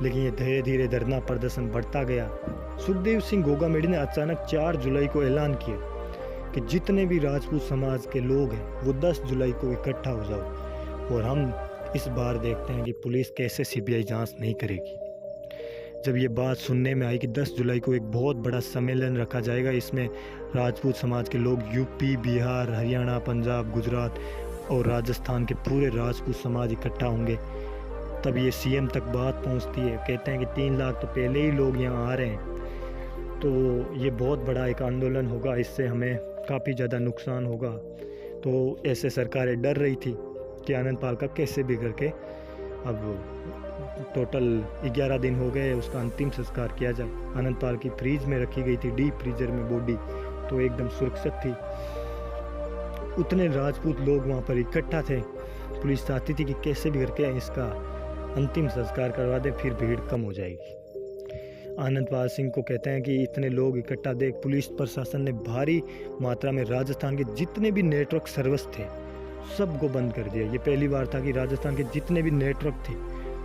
लेकिन ये धीरे धीरे धरना प्रदर्शन बढ़ता गया। सुखदेव सिंह गोगामेडी ने अचानक 4 जुलाई को ऐलान किया कि जितने भी राजपूत समाज के लोग हैं वो 10 जुलाई को इकट्ठा हो जाओ, और हम इस बार देखते हैं कि पुलिस कैसे सीबीआई जांच नहीं करेगी। जब ये बात सुनने में आई कि 10 जुलाई को एक बहुत बड़ा सम्मेलन रखा जाएगा, इसमें राजपूत समाज के लोग यूपी, बिहार, हरियाणा, पंजाब, गुजरात और राजस्थान के पूरे राजपूत समाज इकट्ठा होंगे, तब ये सीएम तक बात पहुंचती है। कहते हैं कि 3 लाख तो पहले ही लोग यहाँ आ रहे हैं, तो ये बहुत बड़ा एक आंदोलन होगा, इससे हमें काफ़ी ज़्यादा नुकसान होगा। तो ऐसे सरकारें डर रही थी कि आनंदपाल का कैसे भी करके अब टोटल 11 दिन हो गए उसका अंतिम संस्कार किया जाए। आनंदपाल की फ्रीज में रखी गई थी, डीप फ्रीजर में बॉडी, तो एकदम सुरक्षित थी। उतने राजपूत लोग वहाँ पर इकट्ठा थे। पुलिस चाहती थी कि कैसे भी करके इसका अंतिम संस्कार करवा दे, फिर भीड़ कम हो जाएगी। आनंदपाल सिंह को कहते हैं कि इतने लोग इकट्ठा देख पुलिस प्रशासन ने भारी मात्रा में राजस्थान के जितने भी नेटवर्क सर्विस थे सबको बंद कर दिया। ये पहली बार था कि राजस्थान के जितने भी नेटवर्क थे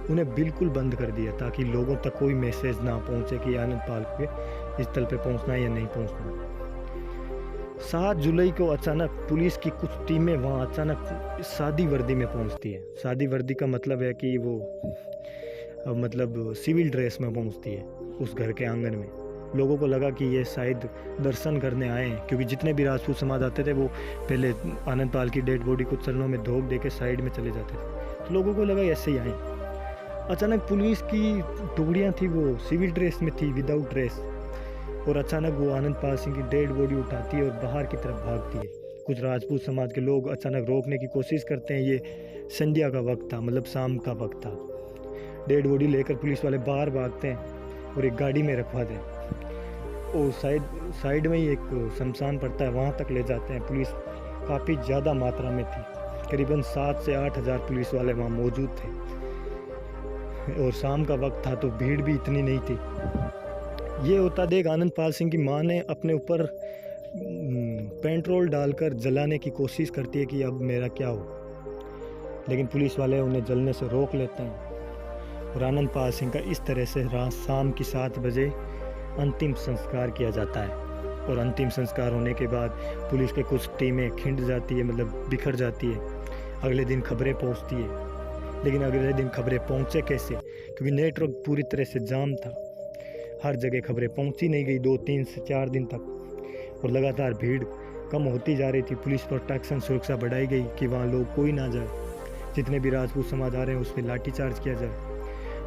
उन्हें बिल्कुल बंद कर दिया, ताकि लोगों तक कोई मैसेज ना पहुंचे कि आनंदपाल के स्थल पे पहुंचना है या नहीं पहुंचना। 7 जुलाई को अचानक पुलिस की कुछ टीमें वहाँ अचानक सादी वर्दी में पहुँचती है। सादी वर्दी का मतलब है कि वो मतलब सिविल ड्रेस में पहुँचती है उस घर के आंगन में। लोगों को लगा कि ये शायद दर्शन करने आए हैं, क्योंकि जितने भी राजपूत समाज आते थे वो पहले आनंदपाल की डेड बॉडी को चरणों में धोख दे के साइड में चले जाते थे। तो लोगों को लगा ऐसे ही आए। अचानक पुलिस की टुकड़ियाँ थी वो सिविल ड्रेस में थी, विदाउट ड्रेस, और अचानक वो आनंदपाल सिंह की डेड बॉडी उठाती है और बाहर की तरफ भागती है। कुछ राजपूत समाज के लोग अचानक रोकने की कोशिश करते हैं। ये संध्या का वक्त था, मतलब शाम का वक्त था। डेड बॉडी लेकर पुलिस वाले बाहर भागते हैं और एक गाड़ी में रखवा दें, और साइड में ही एक शमशान पड़ता है, वहाँ तक ले जाते हैं। पुलिस काफ़ी ज़्यादा मात्रा में थी, करीबन 7 से 8 हज़ार पुलिस वाले वहाँ मौजूद थे, और शाम का वक्त था तो भीड़ भी इतनी नहीं थी। ये होता देख आनंदपाल सिंह की मां ने अपने ऊपर पेट्रोल डालकर जलाने की कोशिश करती है कि अब मेरा क्या हो, लेकिन पुलिस वाले उन्हें जलने से रोक लेते हैं और आनंदपाल सिंह का इस तरह से रात शाम की 7 बजे अंतिम संस्कार किया जाता है। और अंतिम संस्कार होने के बाद पुलिस के कुछ टीमें खिंड जाती है, मतलब बिखर जाती है। अगले दिन खबरें पहुंचती है, लेकिन अगले दिन खबरें पहुंचे कैसे, क्योंकि नेटवर्क पूरी तरह से जाम था। हर जगह खबरें पहुंची नहीं गई 2-3 से 4 दिन तक, और लगातार भीड़ कम होती जा रही थी। पुलिस प्रोटेक्शन सुरक्षा बढ़ाई गई कि वहाँ लोग कोई ना जाए, जितने भी राजपूत समाज आ रहे हैं उस पर लाठीचार्ज किया जाए।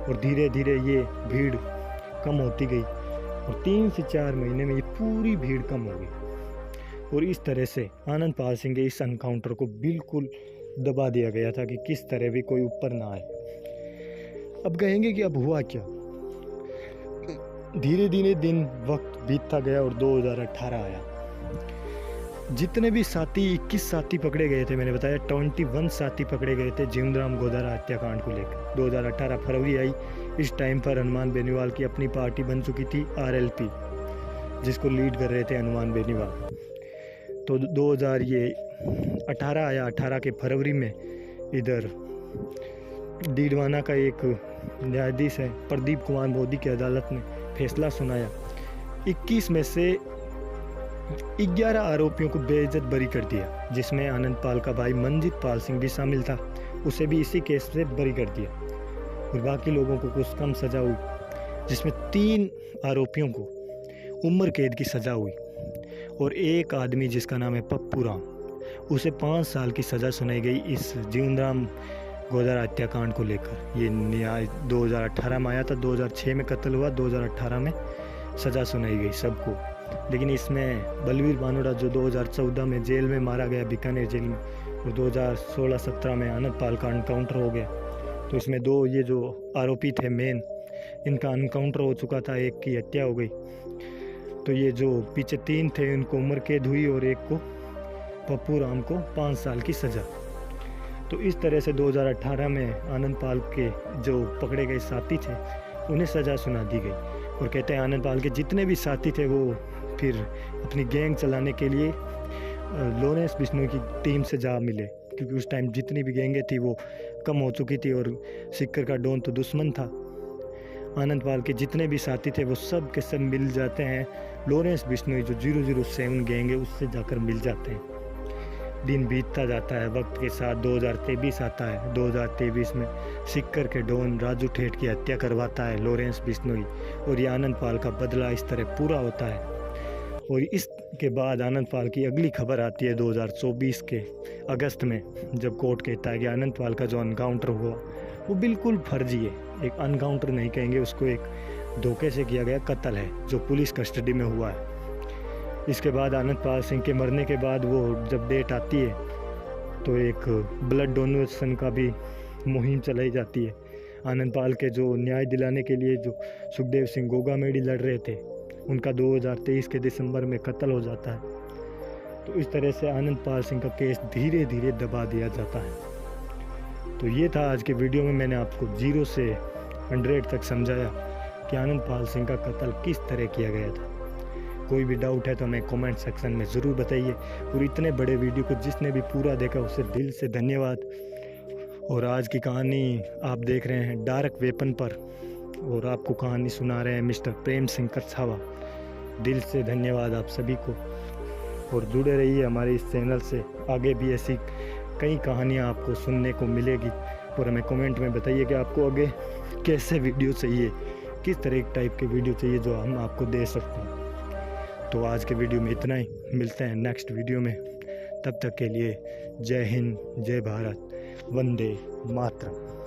और धीरे धीरे ये भीड़ कम होती गई, और 3 से 4 महीने में ये पूरी भीड़ कम हो गई। और इस तरह से आनंदपाल सिंह के इस एनकाउंटर को बिल्कुल दबा दिया गया था कि किस तरह भी कोई ऊपर ना आए। अब कहेंगे कि अब हुआ क्या। धीरे धीरे दिन वक्त बीतता गया और 2018 आया। जितने भी साथी 21 साथी पकड़े गए थे, मैंने बताया 21 साथी पकड़े गए थे जीवनराम गोधारा हत्याकांड को लेकर। 2018 फरवरी आई। इस टाइम पर हनुमान बेनीवाल की अपनी पार्टी बन चुकी थी RLP, जिसको लीड कर रहे थे हनुमान बेनीवाल। तो 2018 आया। 18 के फरवरी में इधर डीडवाना का एक न्यायाधीश है प्रदीप कुमार मोदी की अदालत ने फैसला सुनाया। 21 में से 11 आरोपियों को बेइज्जत बरी कर दिया, जिसमें आनंदपाल का भाई मंजीत पाल सिंह भी शामिल था। उसे भी इसी केस से बरी कर दिया, और बाकी लोगों को कुछ कम सज़ा हुई, जिसमें 3 आरोपियों को उम्र कैद की सज़ा हुई, और एक आदमी जिसका नाम है पप्पू राम, उसे 5 साल की सज़ा सुनाई गई इस जीवनराम गोधारा हत्याकांड को लेकर। ये न्याय 2018 में आया था, 2006 में कत्ल हुआ, 2018 में सज़ा सुनाई गई सबको। लेकिन इसमें बलवीर बानोड़ा जो 2014 में जेल में मारा गया, बीकानेर जेल में, और 2016-17 में आनंदपाल का एनकाउंटर हो गया। तो इसमें 2 ये जो आरोपी थे मेन, इनका एनकाउंटर हो चुका था, एक की हत्या हो गई। तो ये जो पीछे 3 थे उनको उम्र कैद हुई, और एक को पप्पू राम को 5 साल की सज़ा। तो इस तरह से 2018 में आनंदपाल के जो पकड़े गए साथी थे उन्हें सज़ा सुना दी गई। और कहते हैं आनंदपाल के जितने भी साथी थे वो फिर अपनी गैंग चलाने के लिए लॉरेंस बिश्नोई की टीम से जा मिले, क्योंकि उस टाइम जितनी भी गैंगें थी वो कम हो चुकी थी, और सिक्कर का डॉन तो दुश्मन था। आनंदपाल के जितने भी साथी थे वो सब के सब मिल जाते हैं लॉरेंस बिश्नोई जो 007 गैंग है उससे जाकर मिल जाते हैं। दिन बीतता जाता है, वक्त के साथ 2023 आता है। 2023 में सिक्कर के डॉन राजू ठेठ की हत्या करवाता है लॉरेंस बिश्नोई, और ये आनंदपाल का बदला इस तरह पूरा होता है। और इसके बाद आनंदपाल की अगली खबर आती है 2024 के अगस्त में, जब कोर्ट कहता है कि आनंदपाल का जो एनकाउंटर हुआ वो बिल्कुल फर्जी है। एक एनकाउंटर नहीं कहेंगे उसको, एक धोखे से किया गया कत्ल है जो पुलिस कस्टडी में हुआ है। इसके बाद आनंदपाल सिंह के मरने के बाद वो जब डेट आती है तो एक ब्लड डोनेशन का भी मुहिम चलाई जाती है। आनंदपाल के जो न्याय दिलाने के लिए जो सुखदेव सिंह गोगामेडी लड़ रहे थे उनका 2023 के दिसंबर में कत्ल हो जाता है। तो इस तरह से आनंदपाल सिंह का केस धीरे धीरे दबा दिया जाता है। तो ये था आज के वीडियो में, मैंने आपको 0 से 100 तक समझाया कि आनंदपाल सिंह का कत्ल किस तरह किया गया था। कोई भी डाउट है तो हमें कमेंट सेक्शन में ज़रूर बताइए। और इतने बड़े वीडियो को जिसने भी पूरा देखा उसे दिल से धन्यवाद। और आज की कहानी आप देख रहे हैं डार्क वेपन पर, और आपको कहानी सुना रहे हैं मिस्टर प्रेम सिंह करछावा। दिल से धन्यवाद आप सभी को। और जुड़े रहिए हमारे इस चैनल से। आगे भी ऐसी कई कहानियाँ आपको सुनने को मिलेगी और हमें कमेंट में बताइए कि आपको आगे कैसे वीडियो चाहिए, किस तरह के टाइप के वीडियो चाहिए जो हम आपको दे सकते हैं। तो आज के वीडियो में इतना ही, मिलते हैं नेक्स्ट वीडियो में। तब तक के लिए जय हिंद, जय भारत, वंदे मातरम।